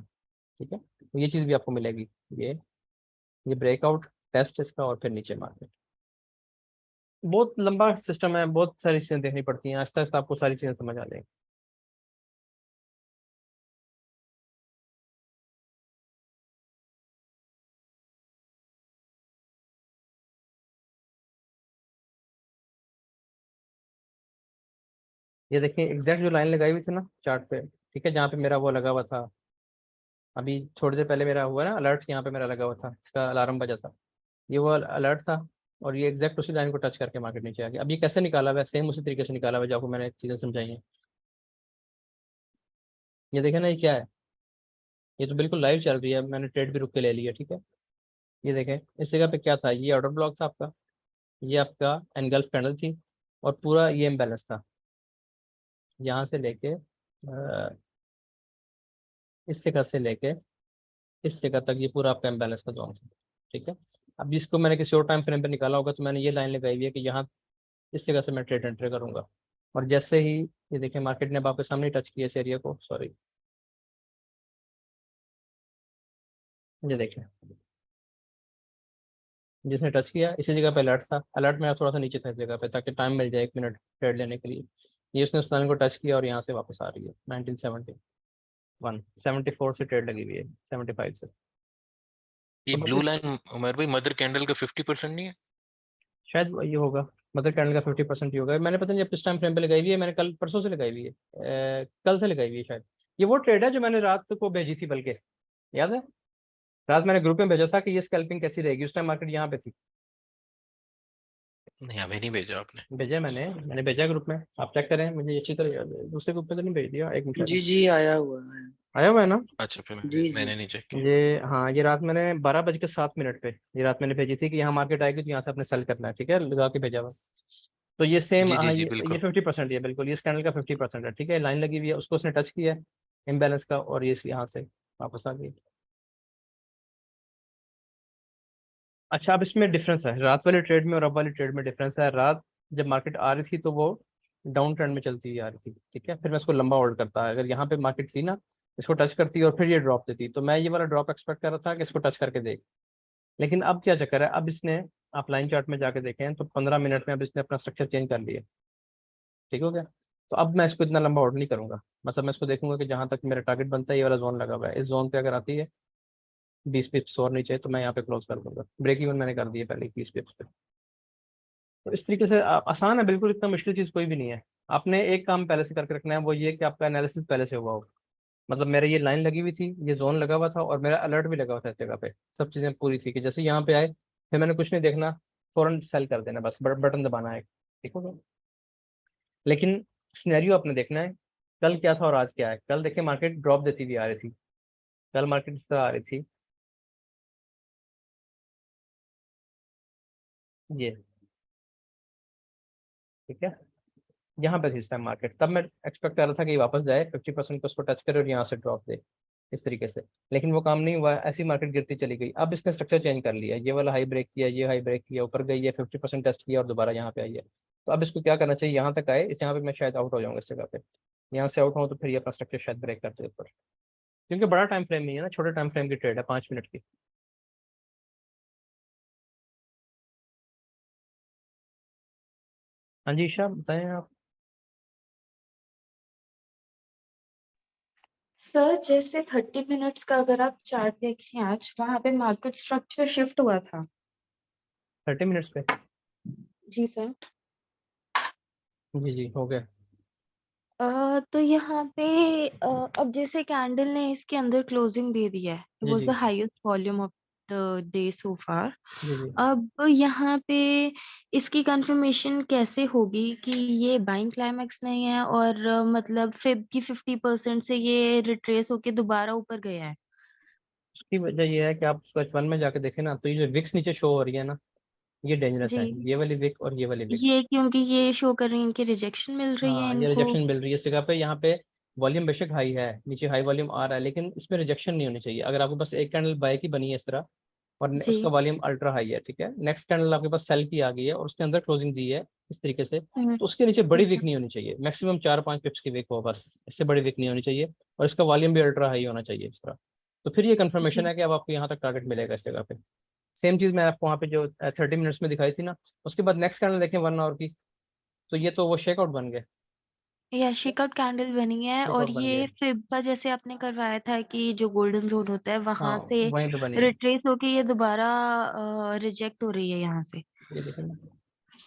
ठीक है, तो ये चीज़ भी आपको मिलेगी, ये ब्रेकआउट टेस्ट इसका और फिर नीचे मार्केट। बहुत लंबा सिस्टम है, बहुत सारी चीज़ें देखनी पड़ती हैं, आहिस्ता आहिस्ता आपको सारी चीज़ें समझ आ जाएंगी। ये देखिए एग्जैक्ट जो लाइन लगाई हुई थी ना चार्ट पे, ठीक है, जहाँ पे मेरा वो लगा हुआ था, अभी थोड़ी देर पहले मेरा हुआ ना अलर्ट, यहाँ पे मेरा लगा हुआ था, इसका अलार्म बजा था, ये वो अलर्ट था। और ये एग्जैक्ट उसी लाइन को टच करके मार्केट नीचे आ गया। अब ये कैसे निकाला हुआ है, सेम उसी तरीके से निकाला हुआ है जो आपको मैंने चीज़ें समझाई हैं। ये देखे ना, ये क्या है, ये तो बिल्कुल लाइव चल रही है, मैंने ट्रेड भी रुक के ले लिया। ठीक है, ये देखें इस जगह पे क्या था, ये ऑर्डर ब्लॉक था आपका, ये आपका एनगल्फ कैंडल थी और पूरा ये इम्बैलेंस था, यहाँ से लेके इस जगह से लेके इस जगह तक ये पूरा आपका इम्बैलेंस का जोन था। ठीक है, अब इसको मैंने किसी और टाइम फ्रेम पे निकाला होगा तो मैंने ये लाइन लगाई हुई है कि यहाँ इस जगह से मैं ट्रेड एंटर करूंगा। और जैसे ही ये देखिए मार्केट ने अब आपके सामने टच किया इस एरिया को, सॉरी, ये देखिए, जिसने टच किया इसी जगह पे अलर्ट था, अलर्ट मेरा थोड़ा सा नीचे था इस जगह पे, ताकि टाइम मिल जाए 1 मिनट ट्रेड लेने के लिए। ये उसने उस लाइन को टच किया और यहाँ से वापस आ रही है 1971, 74 से ट्रेड लगी हुई है 75 से। ये तो बस ब्लू इस लाइन उमर भाई मदर कैंडल का 50% नहीं है? शायद ये होगा, मदर कैंडल का 50% ही होगा। मैंने पता नहीं जब किस टाइम फ्रेम पे लगाई हुई है, मैंने कल परसों से लगाई हुई है, कल से लगाई हुई है शायद। ये वो ट्रेड है जो मैंने रात को भेजी थी, बल्कि याद है रात मैंने ग्रुप में भेजा था कि ये स्कैल्पिंग कैसी रहेगी, उस टाइम मार्केट यहाँ पे थी। नहीं, हमें नहीं भेजा आपने। भेजा मैंने भेजा ग्रुप में, आप चेक करें, मुझे अच्छी तरह याद है, दूसरे ग्रुप में तो नहीं भेज दिया। एक मिनट जी जी आया हुआ है। आया हुआ है ना? अच्छा, फिर जी जी मैंने नहीं चेक किया। ये हाँ, ये रात मैंने 12:07 पे ये रात मैंने भेजी थी कि यहाँ मार्केट आएगी तो यहाँ से अपने सेल करना है, ठीक है, लगा के भेजा हुआ। तो ये सेम, जी जी हाँ जी, ये बिल्कुल। 50% है बिल्कुल, ये स्कैंडल का 50% है, ठीक है। लाइन लगी हुई है, उसको उसने टच किया है इम्बैलेंस का, और ये यहाँ से वापस आ गई। अच्छा, अब इसमें डिफरेंस है रात वाले ट्रेड में और अब वाली ट्रेड में डिफरेंस है। रात जब मार्केट आ रही थी तो वो डाउन ट्रेंड में चलती हुई आ रही थी, ठीक है, फिर मैं इसको लंबा होल्ड करता है। अगर यहाँ पे मार्केट थी ना, इसको टच करती और फिर ये ड्रॉप देती, तो मैं ये वाला ड्रॉप एक्सपेक्ट कर रहा था कि इसको टच करके देख। लेकिन अब क्या चक्कर है, अब इसने, आप लाइन चार्ट में जाके देखें तो 15 मिनट में अब इसने अपना स्ट्रक्चर चेंज कर लिया, ठीक हो गया। तो अब मैं इसको इतना लंबा होल्ड नहीं करूंगा, मतलब मैं इसको देखूंगा कि जहां तक मेरा टारगेट बनता है, ये वाला जोन लगा हुआ है, इस जोन पे अगर आती है 20 पिप्स और नीचे, तो मैं यहाँ पे क्लोज कर दूंगा। ब्रेक इवन मैंने कर दिया पहले 30 पिप्स पे। तो इस तरीके से आसान है बिल्कुल, इतना मुश्किल चीज़ कोई भी नहीं है। आपने एक काम पहले से करके रखना है, वो ये कि आपका एनालिसिस पहले से हुआ हो। मतलब मेरे ये लाइन लगी हुई थी, ये जोन लगा हुआ था, और मेरा अलर्ट भी लगा हुआ था इस जगह पे, सब चीज़ें पूरी थी कि जैसे यहाँ पे आए फिर मैंने कुछ नहीं देखना, फौरन सेल कर देना, बस बटन दबाना है, ठीक हो गया। लेकिन सिनेरियो आपने देखना है, कल क्या था और आज क्या है। कल देखिए मार्केट ड्रॉप देती हुई आ रही थी, कल मार्केट इस तरह आ रही थी, ये, ठीक है, यहाँ पे थी इस टाइम मार्केट, तब मैं एक्सपेक्ट कर रहा था कि ये वापस जाए 50% को उसको टच करे और यहाँ से ड्रॉप दे इस तरीके से। लेकिन वो काम नहीं हुआ, ऐसी मार्केट गिरती चली गई। अब इसने स्ट्रक्चर चेंज कर लिया, ये वाला हाई ब्रेक किया, ये हाई ब्रेक किया, ऊपर गई है 50% टेस्ट किया और दोबारा यहाँ पे आई है। तो अब इसको क्या करना चाहिए, यहाँ तक आए, इस यहाँ पे मैं शायद आउट हो जाऊंगा इस जगह पे। यहाँ से आउट हूँ तो फिर ये अपना स्ट्रक्चर शायद ब्रेक करते ऊपर, क्योंकि बड़ा टाइम फ्रेम नहीं है ना, छोटे टाइम फ्रेम की ट्रेड है 5 मिनट की। हाँ जी ईशा, बताएं आप। सर जैसे 30 मिनट्स का अगर आप चार्ट देखें आज, वहां पे मार्केट स्ट्रक्चर शिफ्ट हुआ था। 30 मिनट्स पे? जी सर। जी जी, हो गया। तो यहाँ पे अब जैसे कैंडल ने इसके अंदर क्लोजिंग दे दिया है, इट जी वाज जी the highest volume of the day so far. जी जी। अब यहाँ पे इसकी कंफर्मेशन कैसे होगी कि ये बाइंग क्लाइमैक्स नहीं है और मतलब फिब की 50% से ये रिट्रेस होके दोबारा ऊपर गया है। उसकी वजह ये है कि आप स्विच वन में जाके देखें ना, तो ये जो विक्स नीचे शो हो रही है ना, ये डेंजरस है, जी, ये वाली विक और ये वाली विक। ये क्योंकि ये शो कर रही है इनकी रिजेक्शन मिल रही है हाँ, ये इनको। रिजेक्शन मिल रही है इस जगह पे। यहाँ पे वॉल्यूम बेशक हाई है, नीचे हाई वॉल्यूम आ रहा है, लेकिन इसमें रिजेक्शन नहीं होनी चाहिए। अगर आपके पास एक कैंडल बाय की बनी है इस तरह, और उसका जी। वॉल्यूम अल्ट्रा हाई है, ठीक है, नेक्स्ट कैंडल आपके पास सेल की आ गई है और उसके अंदर क्लोजिंग दी है इस तरीके से, तो उसके नीचे बड़ी ठीक विक है। नहीं होनी चाहिए, मैक्सिमम 4-5 पिप्स की विक हो बस, इससे बड़ी विक नहीं होनी चाहिए, और इसका वॉल्यूम भी अल्ट्रा हाई होना चाहिए इस तरह। तो फिर ये कंफर्मेशन जी। है कि अब आपको यहाँ तक टारगेट मिलेगा इस जगह पे। सेम चीज मैं आपको वहाँ पे जो 30 मिनट्स में दिखाई थी ना, उसके बाद नेक्स्ट कैंडल देखें 1 आवर की, तो ये तो वो शेकआउट बन गए, या शेकआउट कैंडल बनी है और शेकआउट बन गए। ये फिब का जैसे आपने करवाया था कि जो गोल्डन जोन होता है हाँ, वहां से वहीं पे बनी है। रिट्रेस होके ये दोबारा रिजेक्ट हो रही है यहाँ से। ये देखें ना,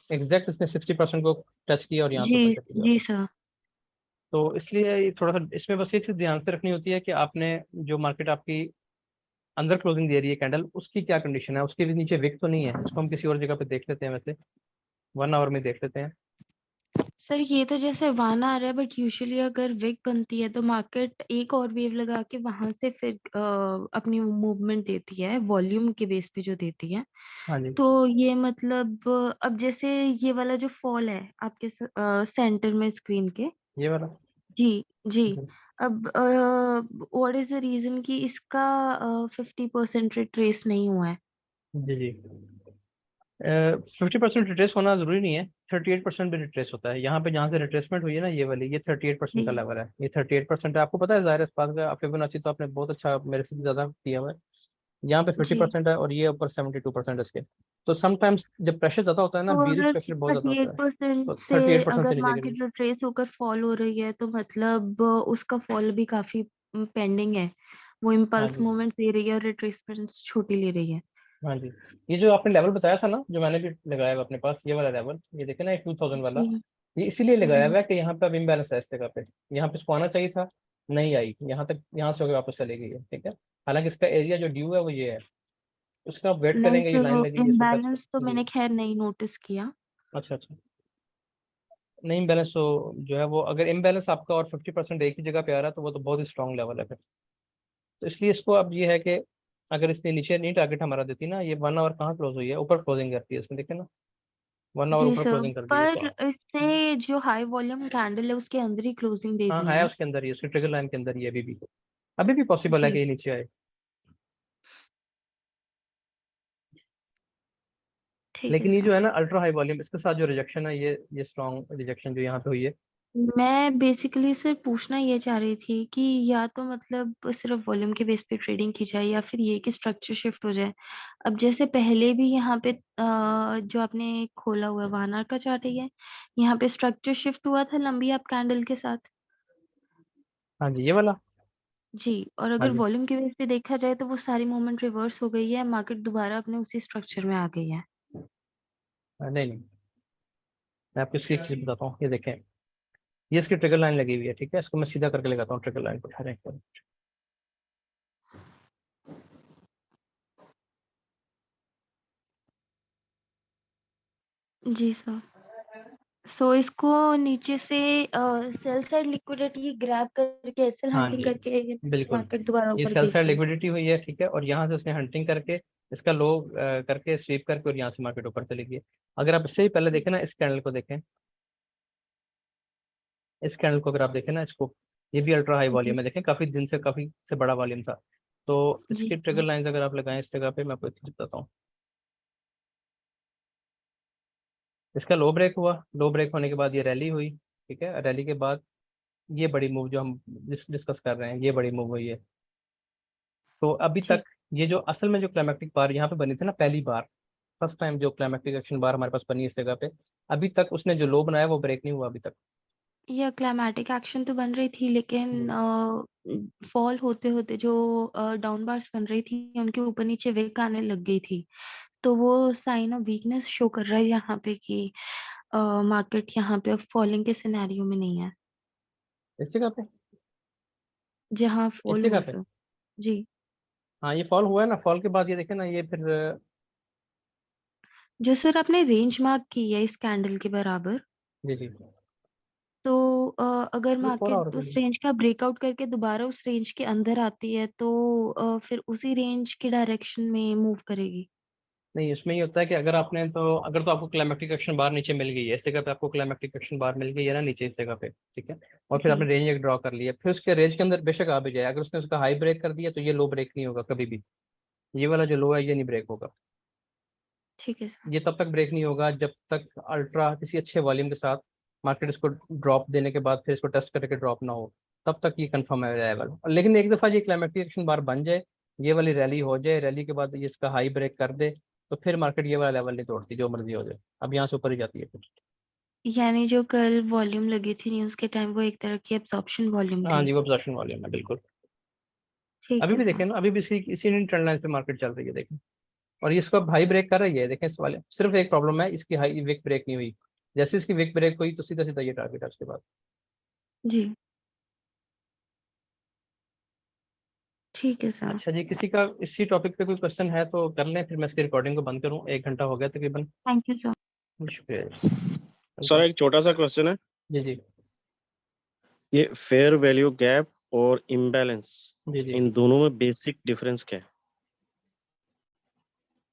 एग्जैक्ट इसने 60% को टच किया और यहाँ से जी। ऊपर चली गई जी वापस। सर। तो इसलिए ये थोड़ा सा इसमें बस एक चीज ध्यान से रखनी होती है कि आपने जो मार्केट आपकी अंदर क्लोजिंग दे रही है कैंडल, उसकी क्या कंडीशन है, उसके भी नीचे विक तो नहीं है, उसको हम किसी और जगह पे देख लेते हैं, वैसे 1 आवर में देख लेते हैं। सर ये तो जैसे वन आ रहा है बट यूजुअली अगर विक बनती है तो मार्केट एक और वेव लगा के वहां से फिर अपनी मूवमेंट देती है वॉल्यूम के बेस पे जो देती है। हाँ जी, तो ये मतलब अब जैसे ये वाला जो फॉल है आपके सेंटर में स्क्रीन के। ये वाला। जी। जी। जी अब व्हाट इज द रीजन कि इसका 50% रिट्रेस नहीं हुआ है। जी जी। 50% रिट्रेस होना जरूरी नहीं है, 38% भी रिट्रेस होता है। यहाँ पे जहाँ से रिट्रेसमेंट हुई है ना, ये वाली, ये 38% का जी। लेवल है, ये 38% है। आपको पता है, जाहिर है इस बात का, फिबोनाची तो आपने बहुत अच्छा मेरे से भी ज्यादा किया हुआ है। यहाँ पे जी 50% है और ये ऊपर 72% इसके। तो समटाइम्स जब प्रेशर ज़्यादा होता है ना, तो बीरिश अगर प्रेशर बहुत ज़्यादा होता है, 38% तो से 38% अगर से नीचे गिरी। मार्केट रिट्रेस होकर फॉल हो रही है तो मतलब उसका फॉल भी काफी पेंडिंग है, वो हाँ इम्पल्स जी, मूवमेंट्स दे रही है और रिट्रेसमेंट छोटी ले रही है। हाँ जी। ये जो आपने लेवल बताया था ना, जो मैंने भी लगाया हुआ अपने पास, ये वाला लेवल, ये देखे ना, 2000 वाला, जी ये इसीलिए लगाया जी हुआ है कि यहाँ पे अब इम्बैलेंस है इस जगह पे। यहाँ पे इसको आना चाहिए था, नहीं आई, यहाँ तक, यहाँ से होकर वापस चली गई है, ठीक है। हालांकि इसका एरिया जो ड्यू है वो ये है, उसका वेट नहीं करेंगे, ये लाइन सर, लगी है इसको टच इम्बैलेंस तो कर जी। मैंने खैर नहीं नोटिस किया। अच्छा अच्छा, नहीं इम्बैलेंस तो जो है वो, अगर इम्बैलेंस आपका और 50% एक ही जगह पे आ रहा है तो वो तो बहुत ही स्ट्रॉन्ग लेवल है फिर। तो इसलिए इसको अब ये है कि अगर इसने नीचे नहीं टारगेट हमारा देती ना, ये 1 आवर कहाँ क्लोज हुई है, ऊपर क्लोजिंग करती है इसने, देखे ना, 1 आवर जी ऊपर सर, क्लोजिंग कर दी है पर तो। इससे जो हाई वॉल्यूम कैंडल है उसके अंदर ही क्लोजिंग दे हाँ दी है है। उसके अंदर ही, उसके ट्रिगर लाइन के अंदर ही है अभी भी पॉसिबल है कि जी ये नीचे आए। ठीक है लेकिन ये सर। जो है ना अल्ट्रा हाई वॉल्यूम, इसके साथ जो रिजेक्शन है, ये स्ट्रॉन्ग रिजेक्शन जो यहाँ पे हुई है। मैं बेसिकली सर पूछना ये चाह रही थी कि या तो मतलब सिर्फ वॉल्यूम के बेस पे ट्रेडिंग की जाए या फिर ये कि स्ट्रक्चर शिफ्ट हो जाए। अब जैसे पहले भी यहाँ पे जो आपने खोला हुआ है वानार का चार्ट है, ये यहाँ पे स्ट्रक्चर शिफ्ट हुआ था लंबी अप कैंडल के साथ। हाँ जी, ये वाला। जी, और हाँ अगर जी, वॉल्यूम के बेस पे देखा जाए तो वो सारी मूवमेंट रिवर्स हो गई है, मार्केट दोबारा अपने उसी स्ट्रक्चर में आ गई है। नहीं नहीं, मैं आपको इसकी एक चीज बताता हूँ, ये देखें, ये इसकी ट्रिगर लाइन लगी हुई है, ठीक है, इसको मैं सीधा करके लगाता हूँ ट्रिगर लाइन को, हर एक पर। जी सर। सो इसको नीचे से सेल साइड लिक्विडिटी ग्रैब करके एसएल हाँ हंटिंग जी, करके बिल्कुल। मार्केट दोबारा ये ऊपर सेल गई साइड थी। लिक्विडिटी हुई है, ठीक है, और यहाँ से उसने हंटिंग करके इसका लो करके स्वीप करके और यहाँ से मार्केट ऊपर चली गई। अगर आप इससे ही पहले देखें ना, इस कैंडल को देखें, इस कैंडल को अगर आप देखें ना, इसको, ये भी अल्ट्रा हाई जी वॉल्यूम है, देखें काफी दिन से, काफी से बड़ा वॉल्यूम था। तो जी इसकी हाँ। ट्रिगर लाइंस अगर आप लगाएं इस जगह पे, मैं आपको एक चीज़ बताता हूँ। इसका लो ब्रेक हुआ, लो ब्रेक होने के बाद ये रैली हुई, ठीक है, रैली के बाद ये बड़ी मूव जो हम डिस्कस कर रहे हैं, ये बड़ी मूव हुई है। तो अभी तक ठीक। ये जो असल में जो क्लाइमेक्टिक बार यहाँ पे बनी थी ना, पहली बार, फर्स्ट टाइम जो क्लाइमेक्टिक एक्शन बार हमारे पास बनी है इस जगह पे, अभी तक उसने जो लो बनाया वो ब्रेक नहीं हुआ अभी तक। ये क्लाइमेटिक एक्शन तो बन रही थी लेकिन हम्म। फॉल होते होते जो डाउन बार्स बन रही थी उनके ऊपर नीचे विक आने लग गई थी। तो वो साइन ऑफ वीकनेस शो कर रहा है यहाँ पे कि मार्केट यहाँ पे अब फॉलिंग के सिनेरियो में नहीं है इस जगह पे, जहाँ इस फॉल जगह हुआ पे, सर। जी, हाँ ये फॉल हुआ है ना, फॉल के बाद ये देखे ना, ये फिर जो सर आपने रेंज मार्क की है इस कैंडल के बराबर, जी जी, तो अगर ये 4 आवर मार्केट के उस लिए। रेंज का ब्रेकआउट करके दोबारा उस रेंज के अंदर आती है तो फिर उसी रेंज की डायरेक्शन में मूव करेगी। नहीं, इसमें ये होता है कि अगर आपने तो, अगर तो आपको क्लाइमेक्टिक एक्शन बार नीचे मिल गई है, इस जगह पे आपको क्लाइमेक्टिक एक्शन बार मिल गई है ना नीचे इस जगह पे, ठीक है, और फिर आपने जी रेंज एक ड्रॉ कर लिया, फिर उसके रेंज के अंदर बेशक आ भी जाए, अगर उसने उसका हाई ब्रेक कर दिया तो ये लो ब्रेक नहीं होगा कभी भी, ये वाला जो लो है ये नहीं ब्रेक होगा। ठीक है सर। ये तब तक ब्रेक नहीं होगा जब तक अल्ट्रा किसी अच्छे वॉल्यूम के साथ मार्केट इसको ड्रॉप देने के बाद फिर इसको टेस्ट करके ड्रॉप ना हो, तब तक ये कंफर्म है लेवल। लेकिन एक दफ़ा ये क्लाइमेक्टिक एक्शन बार बन जाए, ये वाली रैली हो जाए, रैली के बाद ये इसका हाई ब्रेक कर दे, तो फिर मार्केट ये वाला लेवल नहीं तोड़ती, जो मर्जी हो जाए, अब यहाँ से ऊपर ही जाती है फिर। यानी जो कल वॉल्यूम लगी थी न्यूज़ के टाइम वो एक तरह की एब्जॉर्प्शन वॉल्यूम हाँ थी। जी, वो ऑब्जर्वेशन वॉल्यूम है बिल्कुल। ठीक अभी है भी सर। देखें ना, अभी भी इसी इसी ट्रेंड लाइन पे मार्केट चल रही है, देखें, और ये इसको अब हाई ब्रेक कर रही है, देखें इस वाले, सिर्फ एक प्रॉब्लम है, इसकी हाई विक ब्रेक नहीं हुई, जैसे इसकी विक ब्रेक हुई तो सीधा सीधा ये टारगेट है उसके बाद। जी ठीक है सर। अच्छा जी, किसी का इसी टॉपिक पे कोई क्वेश्चन है तो कर लें, फिर मैं इसकी रिकॉर्डिंग को बंद करूं, 1 घंटा हो गया तकरीबन। Thank you sir. शुक्रिया जी, सर वेलकम। एक छोटा सा क्वेश्चन है, जी जी, ये फेयर वैल्यू गैप और इम्बैलेंस, जी जी, इन दोनों में बेसिक डिफरेंस क्या है?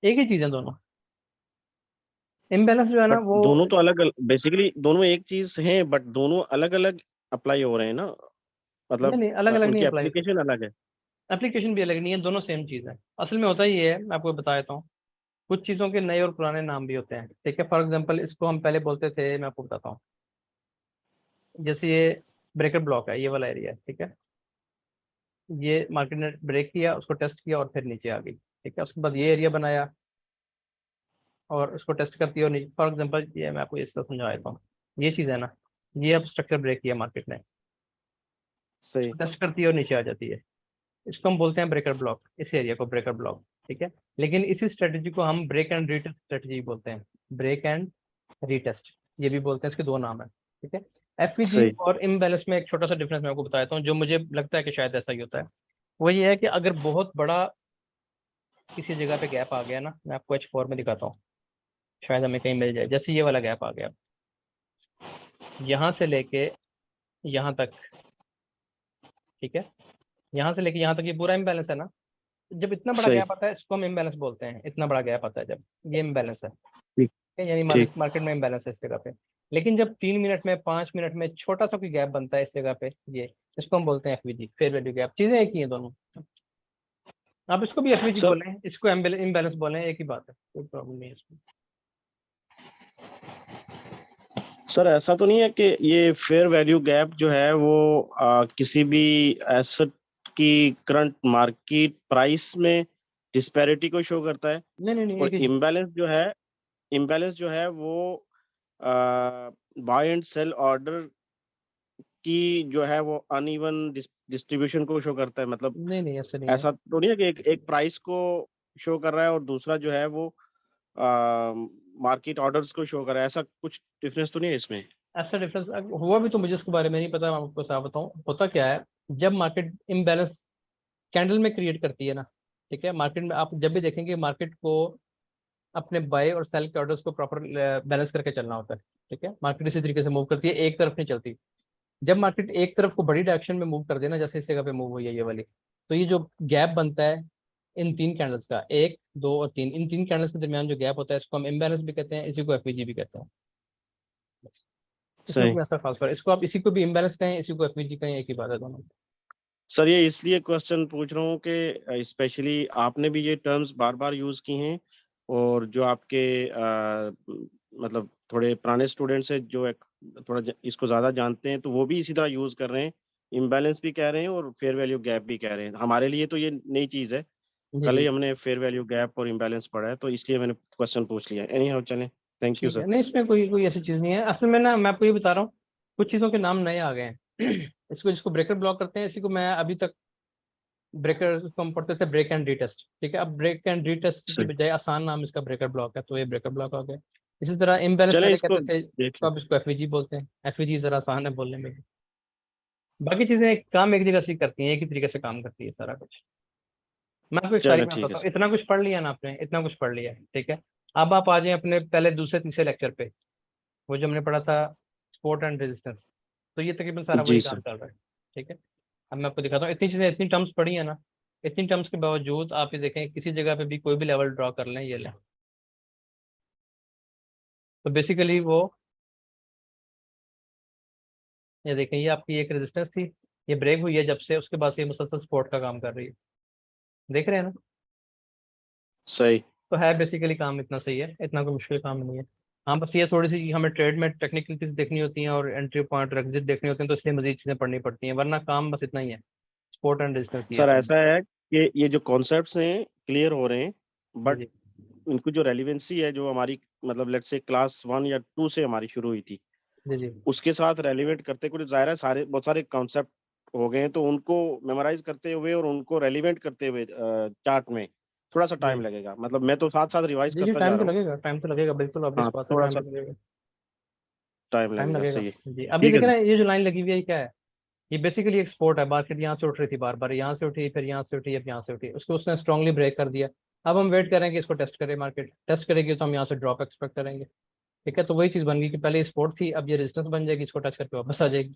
एक ही चीज़ है दोनों। इम्बैलेंस जो है ना बट वो, दोनों तो अलग, बेसिकली दोनों एक चीज है बट दोनों अलग अलग अप्लाई हो रहे हैं ना, नहीं मतलब नहीं, अलग अलग नहीं उनकी अप्लाई होती, एप्लीकेशन अलग है। एप्लीकेशन भी अलग नहीं है, दोनों सेम चीज़ है। असल में होता ये है, मैं आपको बता देता हूँ, कुछ चीज़ों के नए और पुराने नाम भी होते हैं, ठीक है। फॉर एग्जाम्पल इसको हम पहले बोलते थे, मैं आपको बताता हूँ, जैसे ये ब्रेकर ब्लॉक है, ये वाला एरिया है, ठीक है, ये मार्केट ने ब्रेक किया, उसको टेस्ट किया और फिर नीचे आ गई, ठीक ठीक है। उसके बाद ये एरिया बनाया और उसको टेस्ट करती है, और फॉर एग्जांपल ये मैं आपको इस तरह समझा देता हूँ, ये चीज़ है ना, ये अब स्ट्रक्चर ब्रेक किया मार्केट ने, सही टेस्ट करती है और नीचे आ जाती है, इसको हम बोलते हैं ब्रेकर ब्लॉक, इस एरिया को ब्रेकर ब्लॉक, ठीक है। लेकिन इसी स्ट्रेटजी को हम ब्रेक एंड रीटेस्ट स्ट्रेटजी बोलते हैं, ब्रेक एंड रीटेस्ट ये भी बोलते हैं, इसके दो नाम है, ठीक है। एफवीजी सही और इम्बैलेंस में एक छोटा सा डिफरेंस मैं आपको बताता हूँ, जो मुझे लगता है कि शायद ऐसा ही होता है। वो ये है कि अगर बहुत बड़ा किसी जगह पे गैप आ गया ना, मैं आपको H4 में दिखाता हूँ, शायद हमें कहीं मिल जाए, जैसे ये वाला गैप आ गया यहाँ से लेके यहाँ तक, ठीक है, यहाँ से लेके यहाँ तक ये पूरा इम्बैलेंस है ना। जब इतना बड़ा सही गैप आता है इसको हम इम्बैलेंस बोलते हैं, इतना बड़ा गैप आता है जब ये इम्बैलेंस है, ठीक यानी ठीक मार्केट में इम्बैलेंस है इस जगह पे। लेकिन जब 3 मिनट में 5 मिनट में छोटा सा कोई गैप बनता है इस जगह पे, ये इसको हम बोलते हैं एफवीजी, फेयर वैल्यू गैप। चीजें एक ही हैं दोनों, आप इसको भी एफवीजी सर बोलें, इसको इम्बैलेंस बोलें, एक ही बात है, कोई प्रॉब्लम नहीं है इसमें। सर ऐसा तो नहीं है कि ये फेयर वैल्यू गैप जो है वो किसी भी एसेट की करंट मार्केट प्राइस में डिस्पैरिटी को शो करता है, नहीं नहीं नहीं, और एक ही चीज। इम्बैलेंस जो है वो बाय एंड सेल ऑर्डर की जो है वो अनइवन डिस्ट्रीब्यूशन को शो करता है। मतलब नहीं नहीं, ऐसा नहीं है। ऐसा तो नहीं है कि एक प्राइस को शो कर रहा है और दूसरा जो है वो मार्केट ऑर्डर्स को शो कर रहा है, ऐसा कुछ डिफरेंस तो नहीं है इसमें? ऐसा डिफरेंस हुआ भी तो मुझे इसके बारे में नहीं पता, मैं आपको साफ बताऊं होता क्या है। जब मार्केट इम्बैलेंस कैंडल में क्रिएट करती है ना, ठीक है, मार्केट में आप जब भी देखेंगे मार्केट को अपने बाय और सेल के ऑर्डर्स को प्रॉपर बैलेंस करके चलना होता है, ठीक है। मार्केट इसी तरीके से मूव करती है, एक तरफ नहीं चलती। जब मार्केट एक तरफ को बड़ी डायरेक्शन में मूव कर देना, जैसे इस जगह पे मूव हुई है ये वाली, तो ये जो गैप बनता है इन 3 कैंडल्स का, 1 2 और 3, इन 3 कैंडल्स के दरमियान जो गैप होता है इसको हम इम्बैलेंस भी कहते हैं, इसी को एफवीजी भी कहते हैं। इसमें सही कोई ऐसा खास फर्क, इसको आप इसी को भी इम्बैलेंस कहें, इसी को एफवीजी कहें, एक ही बात है दोनों। सर, ये इसलिए क्वेश्चन पूछ रहा हूँ कि स्पेशली आपने भी ये टर्म्स बार बार यूज की हैं, और जो आपके मतलब थोड़े पुराने स्टूडेंट्स हैं जो इसको ज्यादा जानते हैं, तो वो भी इसी तरह यूज कर रहे हैं, इम्बैलेंस भी कह रहे हैं और फेयर वैल्यू गैप भी कह रहे हैं। हमारे लिए तो ये नई चीज है, जी कल ही जी हमने फेयर वैल्यू गैप और इम्बैलेंस पढ़ा है, तो इसलिए मैंने क्वेश्चन पूछ लिया। एनी हाउ, चलें, थैंक यू ठीक सर। है। नहीं, इसमें कोई कोई ऐसी चीज़ नहीं है असल में ना, मैं आपको ये बता रहा हूँ, कुछ चीज़ों के नाम नए आ गए हैं इसको जिसको ब्रेकर ब्लॉक करते हैं, इसी को मैं अभी तक ब्रेकर को हम पढ़ते थे ब्रेक एंड रीटेस्ट, ठीक है। अब ब्रेक एंड रीटेस्ट की सही, बजाय आसान नाम इसका ब्रेकर ब्लॉक है, तो ये ब्रेकर ब्लॉक हो गया। इसी तरह इम्बैलेंस चलें पहले इसको कहते थे, देख तो लें। अब इसको एफवीजी बोलते हैं। एफवीजी जरा आसान है बोलने में भी। बाकी चीजें काम एक जगह से ही करती हैं, एक ही तरीके से काम करती है सारा कुछ। मैं आपको एक चलें, तारीख में ठीक है बताता हूँ, सर। इतना कुछ पढ़ लिया ना आपने, इतना कुछ पढ़ लिया है, ठीक है। अब आप आ जाए अपने पहले दूसरे तीसरे लेक्चर पे, वो जो हमने पढ़ा था सपोर्ट एंड रेजिस्टेंस, तो ये तकरीबन सारा वही जी काम सर। कर रहा है, ठीक है। अब मैं आपको दिखाता हूँ, इतनी चीजें, इतनी टर्म्स पढ़ी है ना, इतनी टर्म्स के बावजूद आप ये देखें किसी जगह पे भी कोई भी लेवल ड्रॉ कर लें, ये लें, तो बेसिकली वो, ये देखें, ये आपकी एक रेजिस्टेंस थी, ये ब्रेक हुई है जब से, उसके बाद से ये मुसलसल सपोर्ट का काम कर रही है, देख रहे हैं ना। सही, तो है बेसिकली काम इतना सही है, इतना कोई मुश्किल काम नहीं है। हाँ बस ये थोड़ी सी हमें ट्रेड में टेक्निकल चीज़ देखनी होती हैं और एंट्री पॉइंट एग्जिट देखनी होती हैं, तो इसलिए मजीद चीज़ें पढ़नी पड़ती हैं, वरना काम बस इतना ही है, सपोर्ट एंड रेजिस्टेंस ये सर काम। ऐसा है कि ये जो कॉन्सेप्ट्स हैं क्लियर हो रहे हैं, जी बट जी इनको जो रेलिवेंसी है, जो हमारी मतलब लेट्स से क्लास 1 या 2 से हमारी शुरू हुई थी, जी जी उसके साथ रेलिवेंट करते कुछ ज़ाहिर है सारे बहुत सारे कॉन्सेप्ट हो गए हैं, तो उनको मेमोराइज करते हुए और उनको रेलिवेंट करते हुए चार्ट में थोड़ा सा टाइम जी लगेगा। मतलब मैं तो साथ साथ रिवाइज जी जी, करता जा टाइम तो रहा हूँ। लगेगा, टाइम तो लगेगा, बिल्कुल ऑब्वियस हाँ, बात है, थोड़ा टाइम सा तो लगेगा, टाइम टाइम लगेगा, लगेगा। सही है। जी अभी ठीक है देखिए ना, सर। ये जो लाइन लगी हुई है क्या है, ये बेसिकली एक सपोर्ट है, मार्केट यहाँ से उठ रही थी बार बार, यहाँ से उठी, फिर यहाँ से उठी, अब यहाँ से उठी, उसको उसने स्ट्रांगली ब्रेक कर दिया। अब हम वेट करेंगे कि इसको टेस्ट करे, मार्केट टेस्ट करेगी तो हम यहाँ से ड्रॉप एक्सपेक्ट करेंगे, ठीक है। तो वही चीज़ बन गई कि पहले सपोर्ट थी, अब ये रेजिस्टेंस बन जाएगी, इसको टच करके वापस आ जाएगी।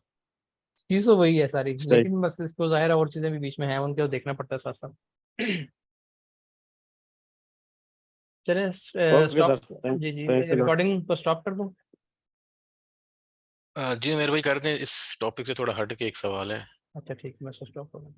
चीज़ तो वही है सारी, सही। लेकिन बस इसको जाहिर है और चीज़ें भी बीच में हैं, उनको देखना पड़ता है साथ साथ चले ओके स्टॉप। सर, जी थैंक्स जी, थैंक्स अ लॉट। रिकॉर्डिंग को स्टॉप कर दूँ। जी मेरे भाई, करते हैं, इस टॉपिक से थोड़ा हट के एक सवाल है। अच्छा ठीक है, मैं इसको स्टॉप कर दूँ।